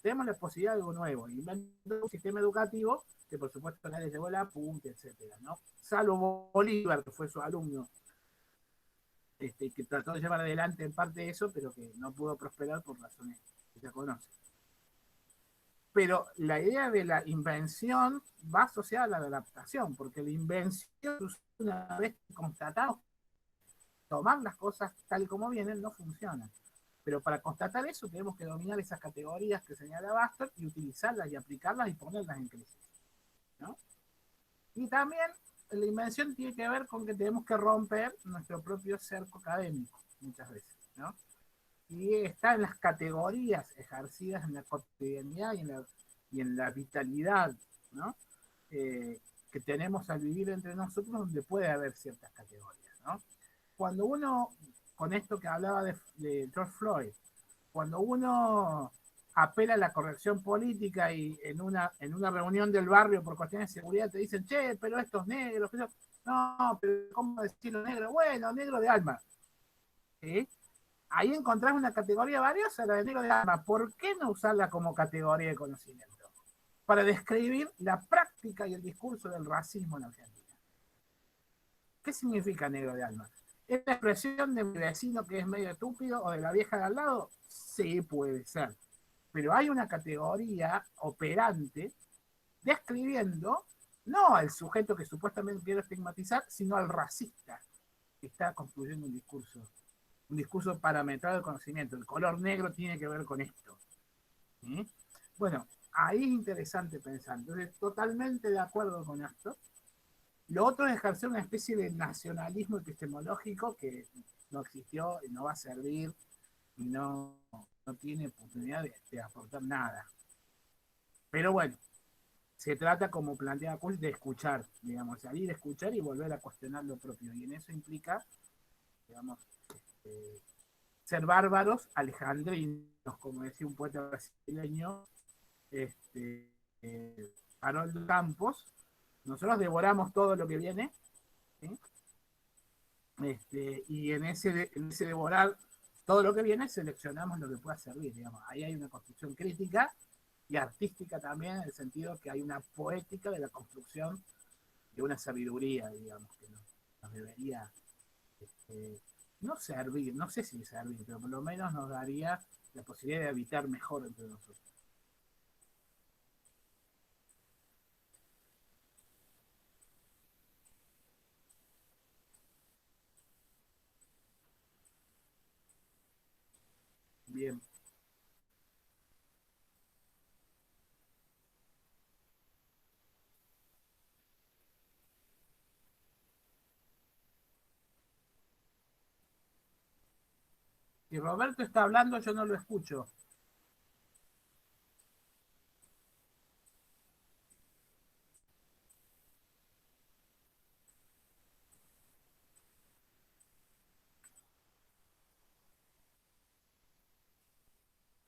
Tenemos la posibilidad de algo nuevo, inventar un sistema educativo que por supuesto nadie llevó la punta, etcétera, ¿no? Salvo Bolívar, que fue su alumno, que trató de llevar adelante en parte eso, pero que no pudo prosperar por razones que se conocen. Pero la idea de la invención va asociada a la adaptación, porque la invención, una vez constatado, tomar las cosas tal como vienen no funciona. Pero para constatar eso tenemos que dominar esas categorías que señala Bastos y utilizarlas y aplicarlas y ponerlas en crisis, ¿no? Y también la invención tiene que ver con que tenemos que romper nuestro propio cerco académico muchas veces, ¿no? Y está en las categorías ejercidas en la cotidianidad y en la vitalidad, ¿no? Que tenemos al vivir entre nosotros, donde puede haber ciertas categorías, ¿no? Cuando uno, con esto que hablaba de George Floyd, cuando uno apela a la corrección política y en una reunión del barrio por cuestiones de seguridad te dicen, che, pero estos negros, pero... no, pero ¿cómo decirlo negro? Bueno, negro de alma. ¿Sí? Ahí encontrás una categoría valiosa, la de negro de alma. ¿Por qué no usarla como categoría de conocimiento? Para describir la práctica y el discurso del racismo en Argentina. ¿Qué significa negro de alma? ¿Es la expresión de mi vecino que es medio estúpido o de la vieja de al lado? Sí, puede ser. Pero hay una categoría operante describiendo no al sujeto que supuestamente quiere estigmatizar, sino al racista que está construyendo un discurso parametrado de conocimiento. El color negro tiene que ver con esto. ¿Sí? Bueno, ahí es interesante pensar. Entonces, totalmente de acuerdo con esto. Lo otro es ejercer una especie de nacionalismo epistemológico que no existió y no va a servir y no tiene oportunidad de aportar nada. Pero bueno, se trata, como plantea Kuhl, de escuchar, digamos, salir a escuchar y volver a cuestionar lo propio. Y en eso implica, digamos, ser bárbaros alejandrinos, como decía un poeta brasileño, Haroldo Campos. Nosotros devoramos todo lo que viene, ¿sí? Y en ese devorar todo lo que viene, seleccionamos lo que pueda servir, digamos. Ahí hay una construcción crítica y artística también, en el sentido que hay una poética de la construcción de una sabiduría, digamos, que nos debería no servir, no sé si servir, pero por lo menos nos daría la posibilidad de habitar mejor entre nosotros. Bien. Si Roberto está hablando, yo no lo escucho.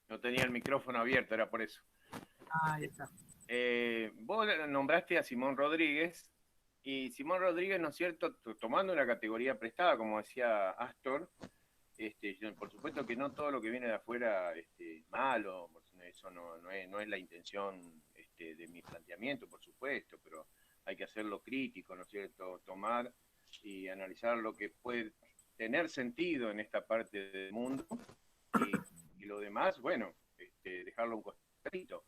No tenía el micrófono abierto, era por eso. Ahí está. Vos nombraste a Simón Rodríguez, y Simón Rodríguez, ¿no es cierto?, tomando una categoría prestada, como decía Astor, por supuesto que no todo lo que viene de afuera es malo, eso no es la intención de mi planteamiento, por supuesto, pero hay que hacerlo crítico, ¿no es cierto? Tomar y analizar lo que puede tener sentido en esta parte del mundo y lo demás, bueno, dejarlo un costadito.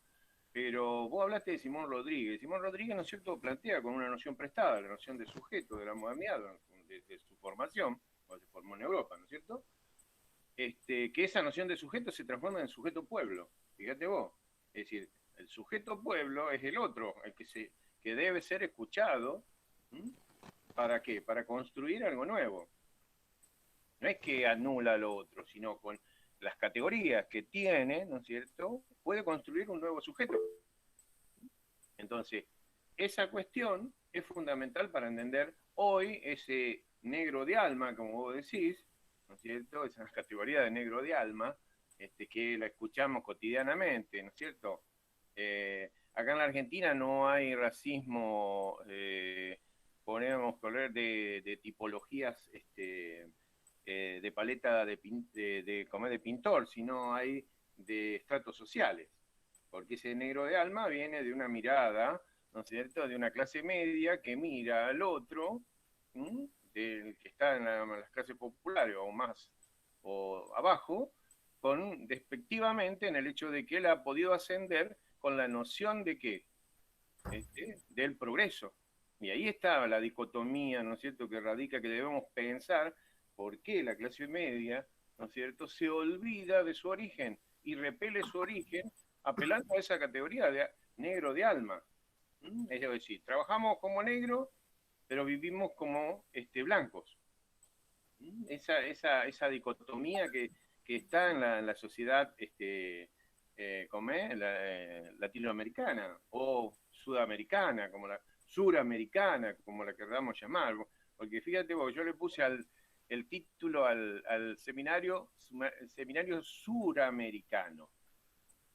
Pero vos hablaste de Simón Rodríguez. Simón Rodríguez, ¿no es cierto?, plantea con una noción prestada, la noción de sujeto de la modernidad, desde su formación, cuando se formó en Europa, ¿no es cierto?, que esa noción de sujeto se transforma en sujeto pueblo. Fíjate vos. Es decir, el sujeto pueblo es el otro, el que debe ser escuchado. ¿Para qué? Para construir algo nuevo. No es que anula lo otro, sino con las categorías que tiene, ¿no es cierto?, puede construir un nuevo sujeto. Entonces, esa cuestión es fundamental para entender hoy ese negro de alma, como vos decís, ¿no es cierto?, esa categoría de negro de alma, que la escuchamos cotidianamente, ¿no es cierto? Acá en la Argentina no hay racismo, podemos hablar de tipologías de paleta de pintor, sino hay de estratos sociales, porque ese negro de alma viene de una mirada, ¿no es cierto?, de una clase media que mira al otro, del que está en las clases populares o más o abajo, despectivamente en el hecho de que él ha podido ascender con la noción de que del progreso. Y ahí está la dicotomía, ¿no es cierto?, que radica que debemos pensar por qué la clase media, ¿no es cierto?, se olvida de su origen y repele su origen apelando a esa categoría de negro de alma. Es decir, trabajamos como negro, pero vivimos como blancos. Esa dicotomía que está en la sociedad latinoamericana o sudamericana, suramericana, como la queramos llamar. Porque fíjate vos, yo le puse el título al seminario suramericano.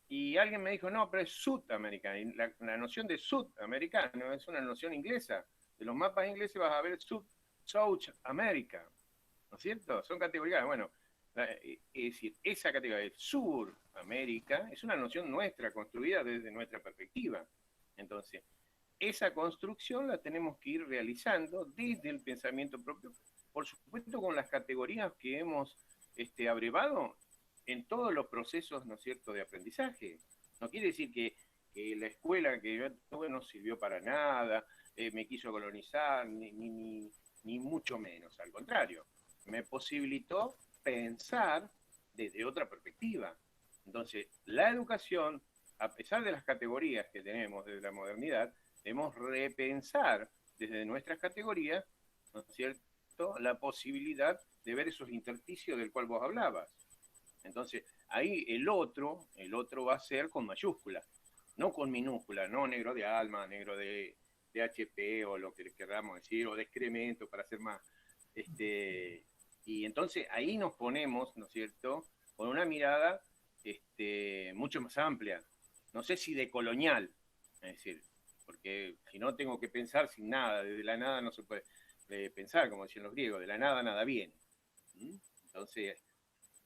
Y alguien me dijo, no, pero es sudamericano. Y la noción de sudamericano es una noción inglesa. De los mapas ingleses vas a ver South America, ¿no es cierto? Son categorías, bueno, es decir, esa categoría de Suramérica es una noción nuestra, construida desde nuestra perspectiva. Entonces, esa construcción la tenemos que ir realizando desde el pensamiento propio, por supuesto con las categorías que hemos abrevado en todos los procesos, ¿no es cierto?, de aprendizaje. No quiere decir que la escuela que yo tuve no sirvió para nada, me quiso colonizar, ni mucho menos, al contrario, me posibilitó pensar desde otra perspectiva. Entonces, la educación, a pesar de las categorías que tenemos desde la modernidad, debemos repensar desde nuestras categorías, ¿no es cierto?, la posibilidad de ver esos intersticios del cual vos hablabas. Entonces, ahí el otro va a ser con mayúscula, no con minúscula, no negro de alma, negro de HP o lo que queramos decir, o de excremento para hacer más. Y entonces ahí nos ponemos, ¿no es cierto?, con una mirada mucho más amplia, no sé si de colonial, es decir, porque si no tengo que pensar sin nada, desde la nada no se puede pensar, como decían los griegos, de la nada nada viene. Entonces,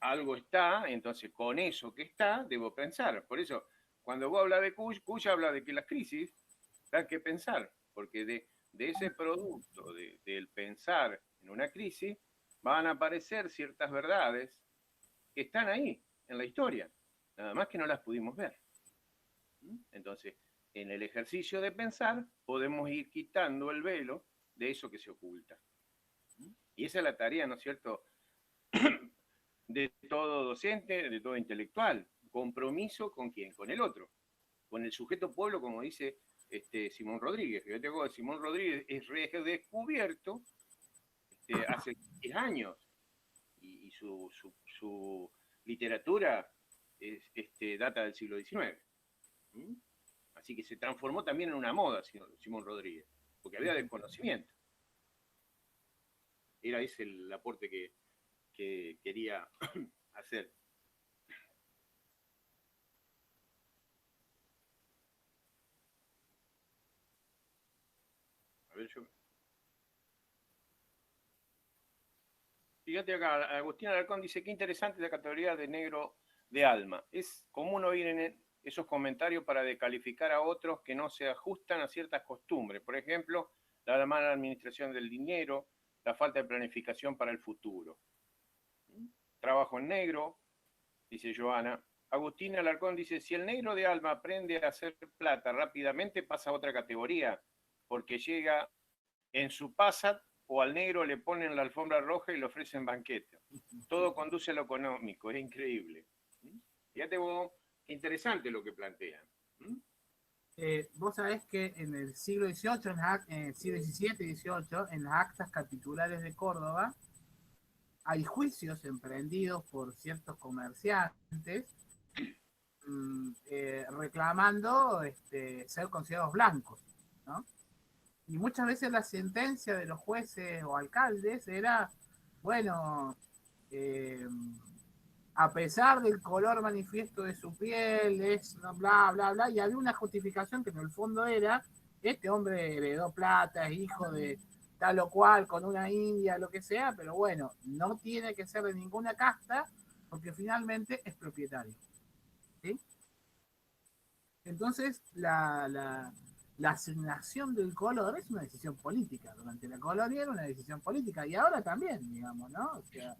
algo está, entonces con eso que está, debo pensar. Por eso, cuando vos hablas de Kusch habla de que las crisis hay que pensar, porque de ese producto del pensar en una crisis van a aparecer ciertas verdades que están ahí, en la historia, nada más que no las pudimos ver. Entonces, en el ejercicio de pensar, podemos ir quitando el velo de eso que se oculta. Y esa es la tarea, ¿no es cierto?, de todo docente, de todo intelectual. Compromiso con quién, con el otro, con el sujeto pueblo, como dice Simón Rodríguez. Yo tengo Simón Rodríguez es redescubierto hace 10 años y su literatura data del siglo XIX. Así que se transformó también en una moda Simón Rodríguez, porque había desconocimiento. Era ese el aporte que quería hacer. A ver, yo... Sí, Fíjate acá, Agustín Alarcón dice, qué interesante la categoría de negro de alma. Es común oír en esos comentarios para descalificar a otros que no se ajustan a ciertas costumbres. Por ejemplo, la mala administración del dinero, la falta de planificación para el futuro. Trabajo en negro, dice Joana. Agustín Alarcón dice, si el negro de alma aprende a hacer plata rápidamente, pasa a otra categoría, porque llega en su Passat o al negro le ponen la alfombra roja y le ofrecen banquete. Todo conduce a lo económico, es increíble. Fíjate vos, qué interesante lo que plantean. Vos sabés que en el siglo XVIII, en el siglo XVII y XVIII, en las actas capitulares de Córdoba, hay juicios emprendidos por ciertos comerciantes reclamando ser considerados blancos, ¿no? Y muchas veces la sentencia de los jueces o alcaldes era, bueno, a pesar del color manifiesto de su piel, es bla, bla, bla, y había una justificación que en el fondo era, este hombre heredó plata, es hijo de tal o cual, con una india, lo que sea, pero bueno, no tiene que ser de ninguna casta, porque finalmente es propietario. ¿Sí? Entonces, la asignación del color es una decisión política. Durante la colonia era una decisión política, y ahora también, digamos, ¿no? O sea,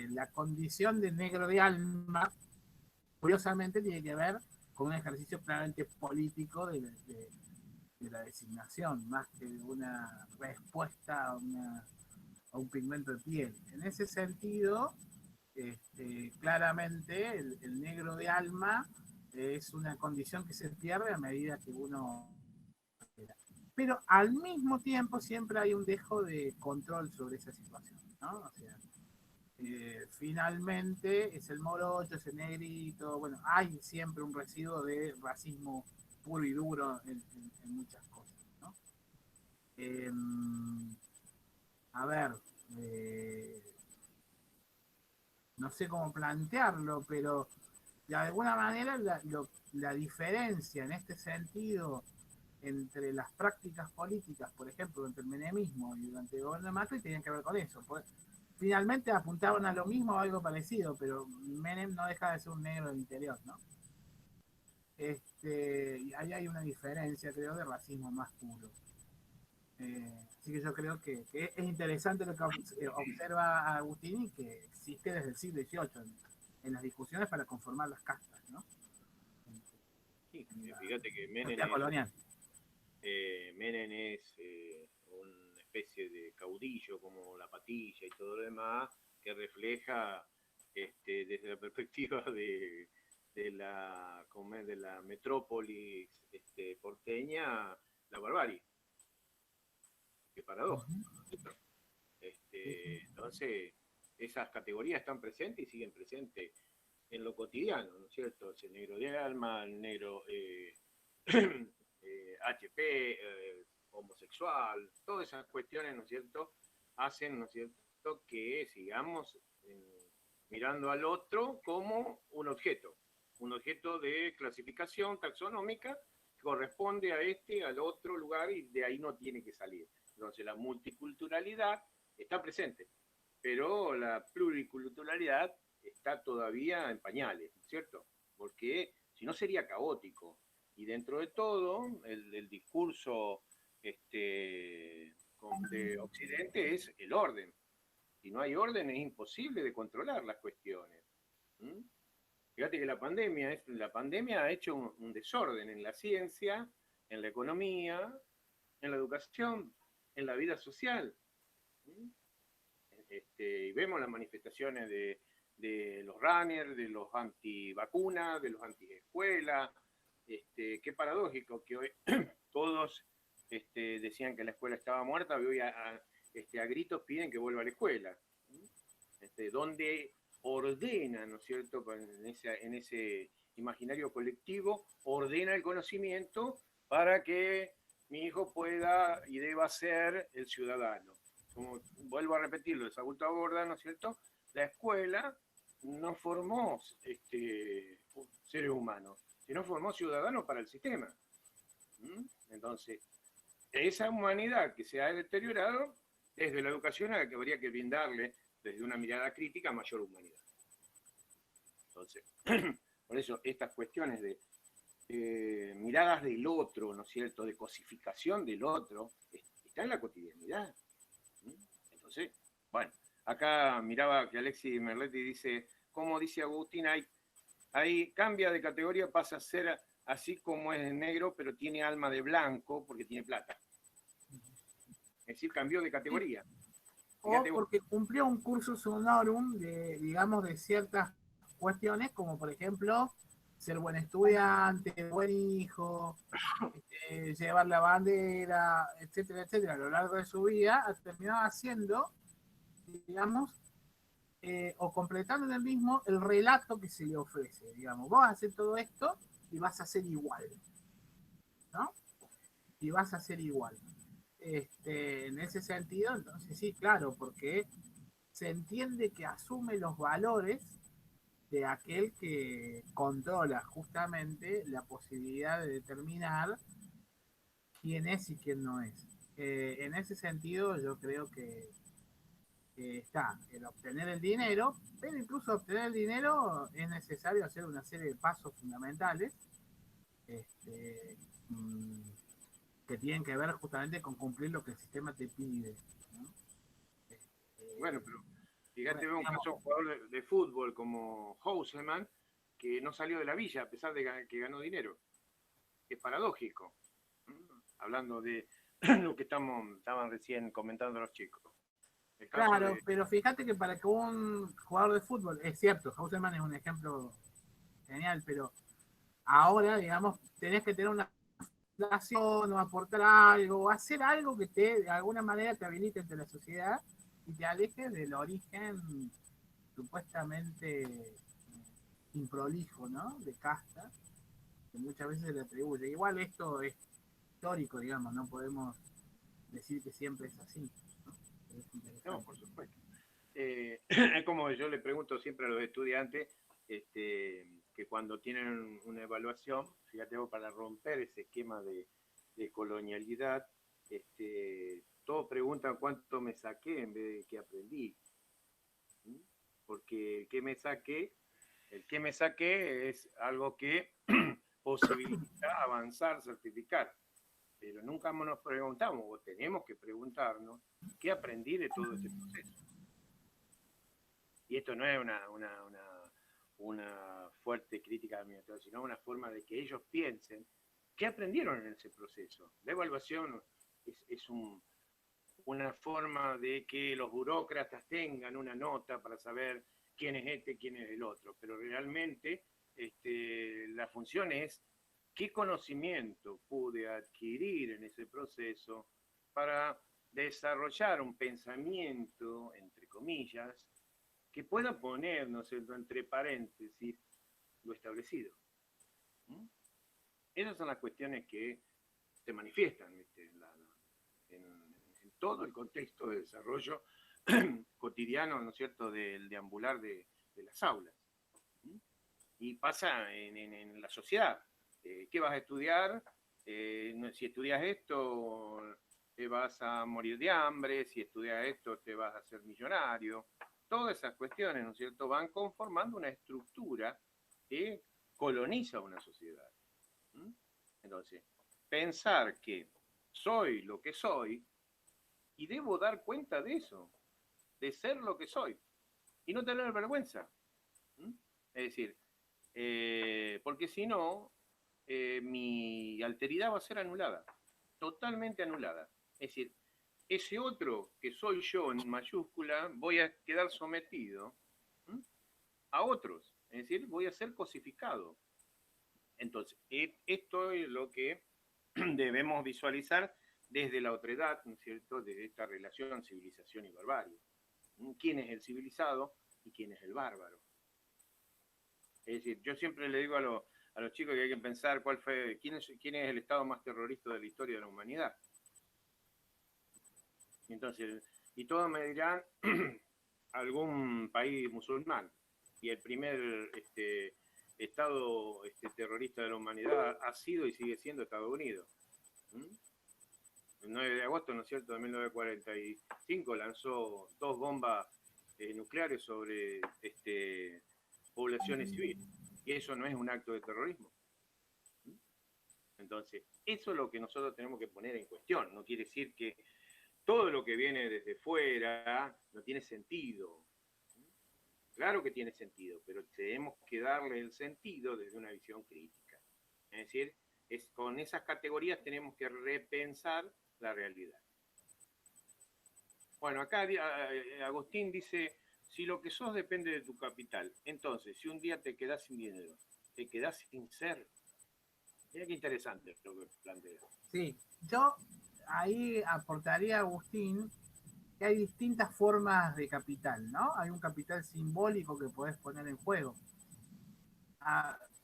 la condición de negro de alma, curiosamente, tiene que ver con un ejercicio claramente político de la designación, más que de una respuesta a un pigmento de piel. En ese sentido, claramente el negro de alma es una condición que se pierde a medida que uno... Pero al mismo tiempo siempre hay un dejo de control sobre esa situación, ¿no? O sea, finalmente es el morocho, es el negrito, bueno, hay siempre un residuo de racismo puro y duro en muchas cosas, ¿no? A ver, no sé cómo plantearlo, pero de alguna manera la diferencia en este sentido entre las prácticas políticas, por ejemplo, durante el menemismo y durante el gobierno de Macri, tenían que ver con eso. Pues, finalmente apuntaban a lo mismo o algo parecido, pero Menem no deja de ser un negro del interior, ¿no? Ahí hay una diferencia, creo, de racismo más puro. Así que yo creo que es interesante lo que observa Agustín y que existe desde el siglo XVIII en las discusiones para conformar las castas, ¿no? Sí, fíjate que Menem es una especie de caudillo como la Patilla y todo lo demás, que refleja desde la perspectiva de la metrópolis porteña la barbarie. Qué paradoja. Entonces, esas categorías están presentes y siguen presentes en lo cotidiano, ¿no es cierto? El negro de alma, el negro HP, homosexual, todas esas cuestiones, ¿no es cierto?, hacen, ¿no es cierto?, que sigamos mirando al otro como un objeto de clasificación taxonómica que corresponde al otro lugar, y de ahí no tiene que salir. Entonces la multiculturalidad está presente, pero la pluriculturalidad está todavía en pañales, ¿no es cierto? Porque si no sería caótico. Y dentro de todo, el discurso de Occidente es el orden. Si no hay orden, es imposible de controlar las cuestiones. Fíjate que la pandemia ha hecho un desorden en la ciencia, en la economía, en la educación, en la vida social. Y vemos las manifestaciones de los runners, de los antivacunas, de los antiescuelas. Qué paradójico que hoy todos decían que la escuela estaba muerta, y hoy a gritos piden que vuelva a la escuela. Donde ordena, ¿no es cierto?, en ese imaginario colectivo, ordena el conocimiento para que mi hijo pueda y deba ser el ciudadano. Como vuelvo a repetirlo, de Sagunto Borda, ¿no es cierto?, la escuela no formó seres humanos, sino formó ciudadanos para el sistema. Entonces, esa humanidad que se ha deteriorado desde la educación a la que habría que brindarle, desde una mirada crítica, mayor humanidad. Entonces, por eso estas cuestiones de miradas del otro, ¿no es cierto?, de cosificación del otro, está en la cotidianidad. Entonces, bueno, acá miraba que Alexis Merletti dice, como dice Agustín, ahí cambia de categoría, pasa a ser así como es negro, pero tiene alma de blanco porque tiene plata. Es decir, cambió de categoría. O porque cumplió un cursus honorum de, digamos, de ciertas cuestiones, como por ejemplo, ser buen estudiante, buen hijo, llevar la bandera, etcétera, etcétera, a lo largo de su vida, ha terminado haciendo, digamos, o completando en el mismo el relato que se le ofrece. Digamos, vos vas a hacer todo esto y vas a ser igual, ¿no? Y vas a ser igual. En ese sentido, entonces sí, claro, porque se entiende que asume los valores de aquel que controla justamente la posibilidad de determinar quién es y quién no es. En ese sentido, yo creo que está el obtener el dinero, pero incluso obtener el dinero es necesario hacer una serie de pasos fundamentales mm, que tienen que ver justamente con cumplir lo que el sistema te pide, ¿no? Bueno, pero fíjate, veo un caso de un jugador de fútbol como Houseman, que no salió de la villa a pesar de que ganó dinero. Es paradójico. Hablando de lo que estaban recién comentando los chicos. Claro, pero fíjate que para que un jugador de fútbol, es cierto, Houseman es un ejemplo genial, pero ahora, digamos, tenés que tener una fundación o aportar algo, o hacer algo que de alguna manera te habilite entre la sociedad y te aleje del origen supuestamente improlijo, ¿no? De casta, que muchas veces se le atribuye. Igual esto es histórico, digamos, no podemos decir que siempre es así, ¿no? No, por supuesto. Es como yo le pregunto siempre a los estudiantes, que cuando tienen una evaluación, fíjate vos, para romper ese esquema de colonialidad, todos preguntan cuánto me saqué en vez de qué aprendí. Porque el que me saqué es algo que posibilita avanzar, certificar. Pero nunca nos preguntamos, o tenemos que preguntarnos, ¿qué aprendí de todo ese proceso? Y esto no es una fuerte crítica administrativa, sino una forma de que ellos piensen qué aprendieron en ese proceso. La evaluación es una forma de que los burócratas tengan una nota para saber quién es quién es el otro, pero realmente la función es qué conocimiento pude adquirir en ese proceso para desarrollar un pensamiento, entre comillas, que pueda poner, ¿no es cierto?, entre paréntesis lo establecido. Esas son las cuestiones que se manifiestan, ¿viste? En todo el contexto de desarrollo cotidiano, ¿no es cierto?, del deambular de las aulas. Y pasa en la sociedad. ¿Qué vas a estudiar? Si estudias esto, te vas a morir de hambre. Si estudias esto, te vas a hacer millonario. Todas esas cuestiones, ¿no es cierto?, van conformando una estructura que coloniza una sociedad. Entonces, pensar que soy lo que soy y debo dar cuenta de eso, de ser lo que soy, y no tener vergüenza. Es decir, porque si no, mi alteridad va a ser anulada, totalmente anulada. Es decir, ese otro que soy yo en mayúscula, voy a quedar sometido a otros, es decir, voy a ser cosificado. Entonces, esto es lo que debemos visualizar desde la otredad, ¿no es cierto?, desde esta relación civilización y barbarie. ¿Quién es el civilizado y quién es el bárbaro? Es decir, yo siempre le digo a los chicos que hay que pensar quién es el estado más terrorista de la historia de la humanidad. Entonces, y todos me dirán algún país musulmán. Y el primer estado terrorista de la humanidad ha sido y sigue siendo Estados Unidos. el 9 de agosto, ¿no es cierto?, de 1945, lanzó 2 bombas nucleares sobre poblaciones civiles. Y eso no es un acto de terrorismo. Entonces, eso es lo que nosotros tenemos que poner en cuestión. No quiere decir que todo lo que viene desde fuera no tiene sentido. Claro que tiene sentido, pero tenemos que darle el sentido desde una visión crítica. Es decir, con esas categorías tenemos que repensar la realidad. Bueno, acá Agustín dice, si lo que sos depende de tu capital, entonces, si un día te quedás sin dinero, te quedás sin ser. Mira qué interesante lo que plantea. Sí, yo ahí aportaría, Agustín, que hay distintas formas de capital, ¿no? Hay un capital simbólico que podés poner en juego.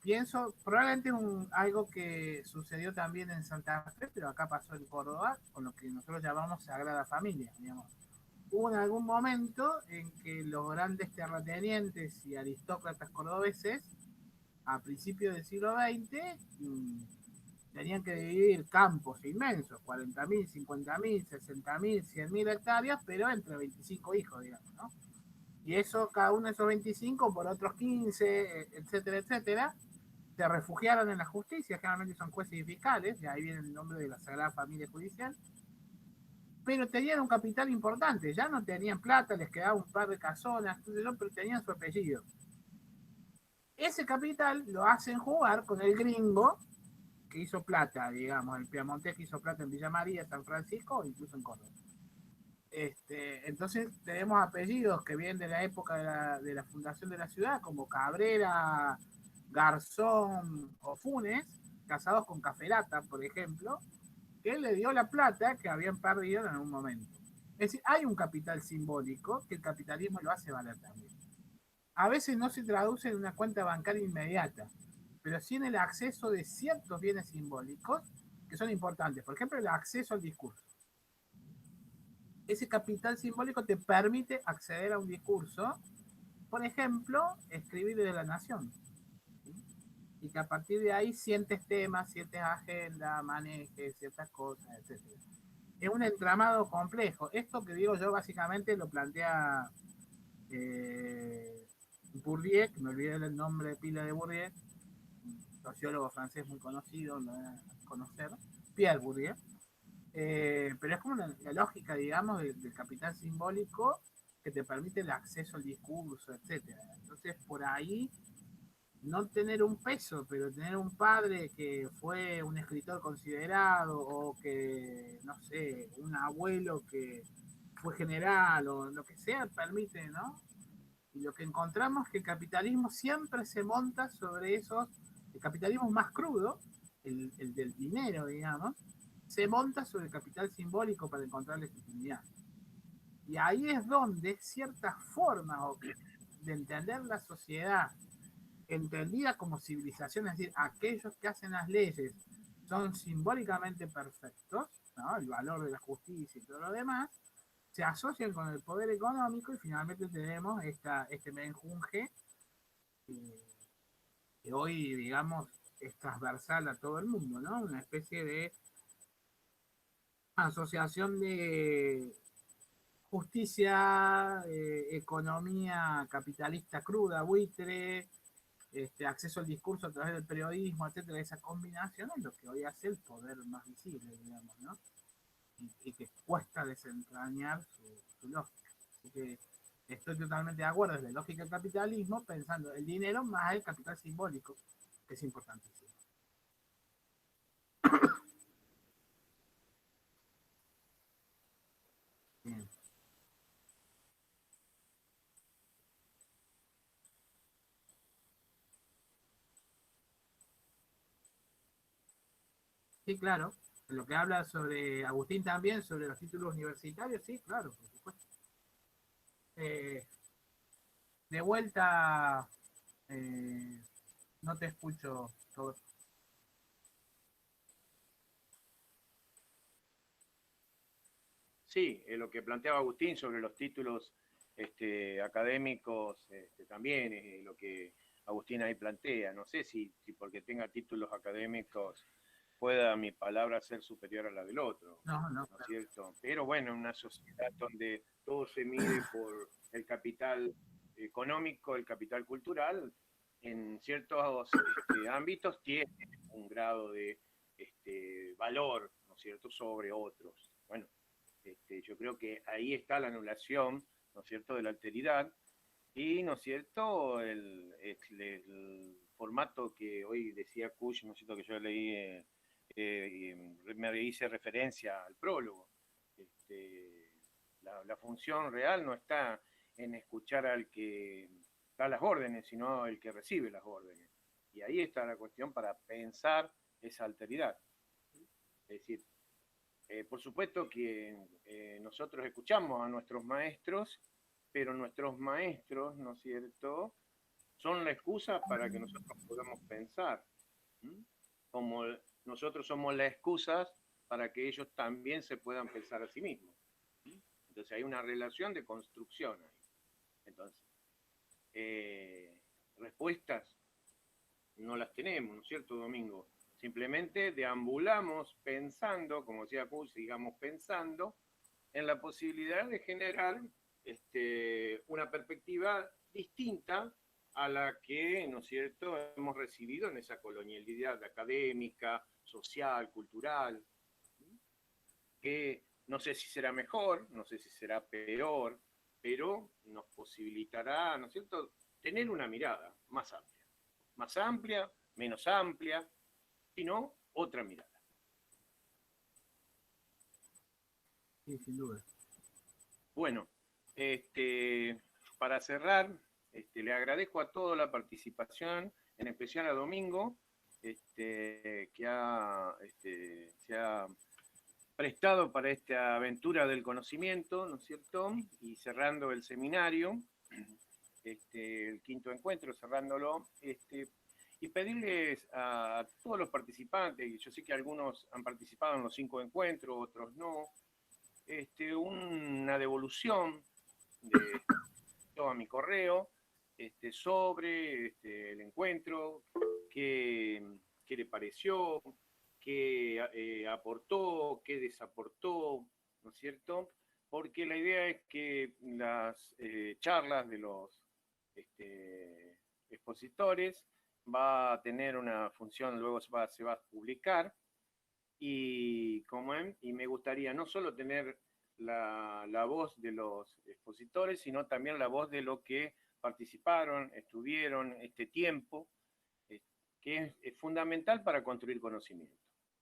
Pienso, probablemente algo que sucedió también en Santa Fe, pero acá pasó en Córdoba, con lo que nosotros llamamos Sagrada Familia, digamos. Hubo en algún momento en que los grandes terratenientes y aristócratas cordobeses, a principios del siglo XX, tenían que dividir campos inmensos, 40.000, 50.000, 60.000, 100.000 hectáreas, pero entre 25 hijos, digamos, ¿no? Y eso, cada uno de esos 25 por otros 15, etcétera, etcétera, se refugiaron en la justicia, generalmente son jueces y fiscales, y ahí viene el nombre de la Sagrada Familia Judicial, pero tenían un capital importante, ya no tenían plata, les quedaba un par de casonas, pero tenían su apellido. Ese capital lo hacen jugar con el gringo, que hizo plata, digamos, el piamontés que hizo plata en Villa María, San Francisco, o incluso en Córdoba. Entonces tenemos apellidos que vienen de la época de la fundación de la ciudad, como Cabrera, Garzón o Funes, casados con Caferata, por ejemplo, que le dio la plata que habían perdido en algún momento. Es decir, hay un capital simbólico que el capitalismo lo hace valer también. A veces no se traduce en una cuenta bancaria inmediata, pero sí en el acceso de ciertos bienes simbólicos que son importantes. Por ejemplo, el acceso al discurso. Ese capital simbólico te permite acceder a un discurso, por ejemplo, escribir de la nación. ¿Sí? Y que a partir de ahí sientes temas, sientes agenda, manejes ciertas cosas, etc. Es un entramado complejo. Esto que digo yo básicamente lo plantea Bourdieu, que me olvidé el nombre de pila de Bourdieu, un sociólogo francés muy conocido, lo van a conocer, Pierre Bourdieu. Pero es como la lógica, digamos, del capital simbólico que te permite el acceso al discurso, etc. Entonces, por ahí, no tener un peso, pero tener un padre que fue un escritor considerado, o que, no sé, un abuelo que fue general, o lo que sea, permite, ¿no? Y lo que encontramos es que el capitalismo siempre se monta sobre esos, el capitalismo más crudo, el del dinero, digamos, se monta sobre el capital simbólico para encontrar legitimidad. Y ahí es donde ciertas formas de entender la sociedad, entendida como civilización, es decir, aquellos que hacen las leyes son simbólicamente perfectos, ¿no? El valor de la justicia y todo lo demás, se asocian con el poder económico y finalmente tenemos este menjunje que hoy, digamos, es transversal a todo el mundo, ¿no? Una especie de asociación de justicia, economía capitalista cruda, buitre, acceso al discurso a través del periodismo, etcétera. Esa combinación es lo que hoy hace el poder más visible, digamos, ¿no? Y que cuesta desentrañar su lógica. Así que estoy totalmente de acuerdo en la lógica del capitalismo, pensando el dinero más el capital simbólico, que es importantísimo. Bien. Sí, claro. Lo que habla sobre Agustín también, sobre los títulos universitarios, sí, claro, por supuesto. De vuelta, no te escucho todo. Sí, lo que planteaba Agustín sobre los títulos académicos también es lo que Agustín ahí plantea. No sé si porque tenga títulos académicos pueda mi palabra ser superior a la del otro, no, ¿no es cierto? Pero bueno, en una sociedad donde todo se mide por el capital económico, el capital cultural, en ciertos ámbitos tiene un grado de valor, ¿no es cierto?, sobre otros. Bueno, yo creo que ahí está la anulación, ¿no es cierto?, de la alteridad y, ¿no es cierto?, el formato que hoy decía Kush, ¿no es cierto?, que yo leí, me hice referencia al prólogo. La función real no está en escuchar al que da las órdenes, sino el que recibe las órdenes. Y ahí está la cuestión para pensar esa alteridad. Es decir, por supuesto que nosotros escuchamos a nuestros maestros, pero nuestros maestros, ¿no es cierto?, son la excusa para que nosotros podamos pensar. Como nosotros somos las excusas para que ellos también se puedan pensar a sí mismos. Entonces hay una relación de construcción ahí. Entonces, respuestas no las tenemos, ¿no es cierto, Domingo? Simplemente deambulamos pensando, como decía Kuss, sigamos pensando en la posibilidad de generar una perspectiva distinta a la que, ¿no es cierto?, hemos recibido en esa colonialidad académica, social, cultural, que no sé si será mejor, no sé si será peor, pero nos posibilitará, ¿no es cierto?, tener una mirada más amplia, menos amplia, sino otra mirada. Sí, sin duda. Bueno, para cerrar, le agradezco a todos la participación, en especial a Domingo, que se ha prestado para esta aventura del conocimiento, ¿no es cierto? Y cerrando el seminario, el quinto encuentro, cerrándolo, y pedirles a todos los participantes, yo sé que algunos han participado en los 5 encuentros, otros no, una devolución a mi correo sobre el encuentro, qué le pareció, qué aportó, qué desaportó, ¿no es cierto? Porque la idea es que las charlas de los expositores va a tener una función, luego se va a publicar, y me gustaría no solo tener la voz de los expositores, sino también la voz de los que participaron, estuvieron este tiempo, que es fundamental para construir conocimiento.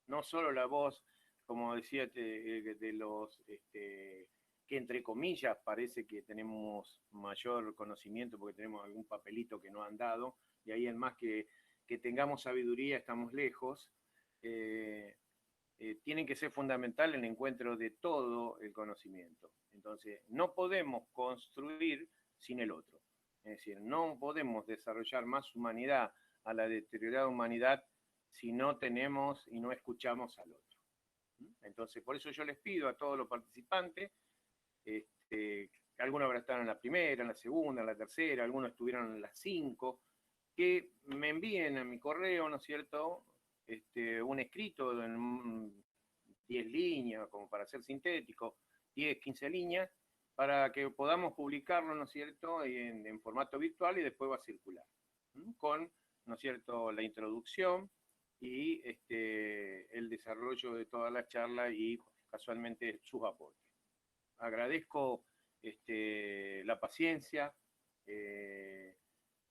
No solo la voz, como decía, de los que entre comillas parece que tenemos mayor conocimiento porque tenemos algún papelito que no han dado, y ahí en más que tengamos sabiduría estamos lejos. Tienen que ser fundamental el encuentro de todo el conocimiento. Entonces, no podemos construir sin el otro. Es decir, no podemos desarrollar más humanidad a la deteriorada humanidad si no tenemos y no escuchamos al otro. Entonces, por eso yo les pido a todos los participantes, algunos habrán estado en la primera, en la segunda, en la tercera, algunos estuvieron en las 5, que me envíen a mi correo, ¿no es cierto?, un escrito en 10 líneas, como para ser sintético, 10, 15 líneas, para que podamos publicarlo, ¿no es cierto?, en formato virtual y después va a circular, con, ¿no es cierto?, la introducción y el desarrollo de toda la charla y casualmente sus aportes. Agradezco la paciencia,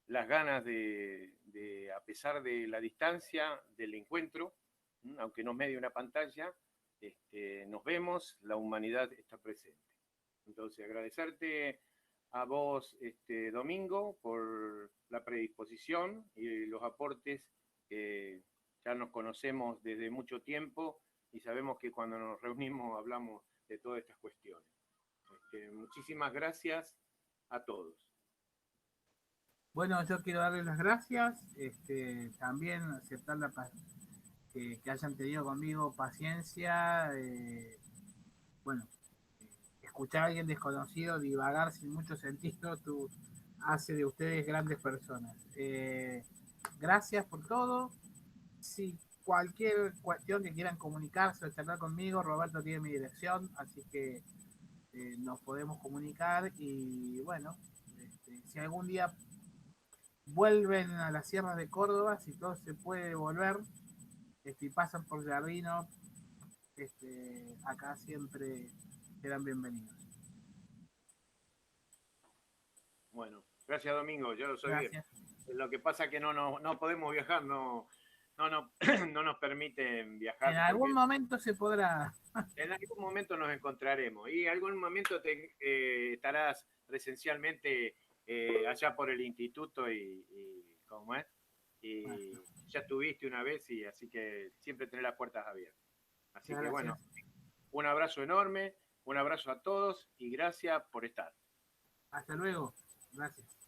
las ganas de, a pesar de la distancia del encuentro, aunque nos medie una pantalla, nos vemos, la humanidad está presente. Entonces, agradecerte a vos, Domingo, por la predisposición y los aportes. Ya nos conocemos desde mucho tiempo y sabemos que cuando nos reunimos hablamos de todas estas cuestiones. Muchísimas gracias a todos. Bueno, yo quiero darles las gracias, también aceptar que hayan tenido conmigo paciencia, bueno, escuchar a alguien desconocido divagar sin mucho sentido hace de ustedes grandes personas. Gracias por todo. Sí, cualquier cuestión que quieran comunicarse o charlar conmigo, Roberto tiene mi dirección, así que nos podemos comunicar y bueno, si algún día vuelven a las sierras de Córdoba, si todo se puede volver, y pasan por Jardino, acá siempre serán bienvenidos. Bueno, gracias Domingo, ya lo sabía. Gracias. Lo que pasa es que no podemos viajar, no nos permiten viajar. En algún momento se podrá. En algún momento nos encontraremos y en algún momento estarás presencialmente allá por el instituto y ¿cómo es? Y bueno, ya estuviste una vez y así que siempre tenés las puertas abiertas. Así que bueno, un abrazo enorme, un abrazo a todos y gracias por estar. Hasta luego. Gracias.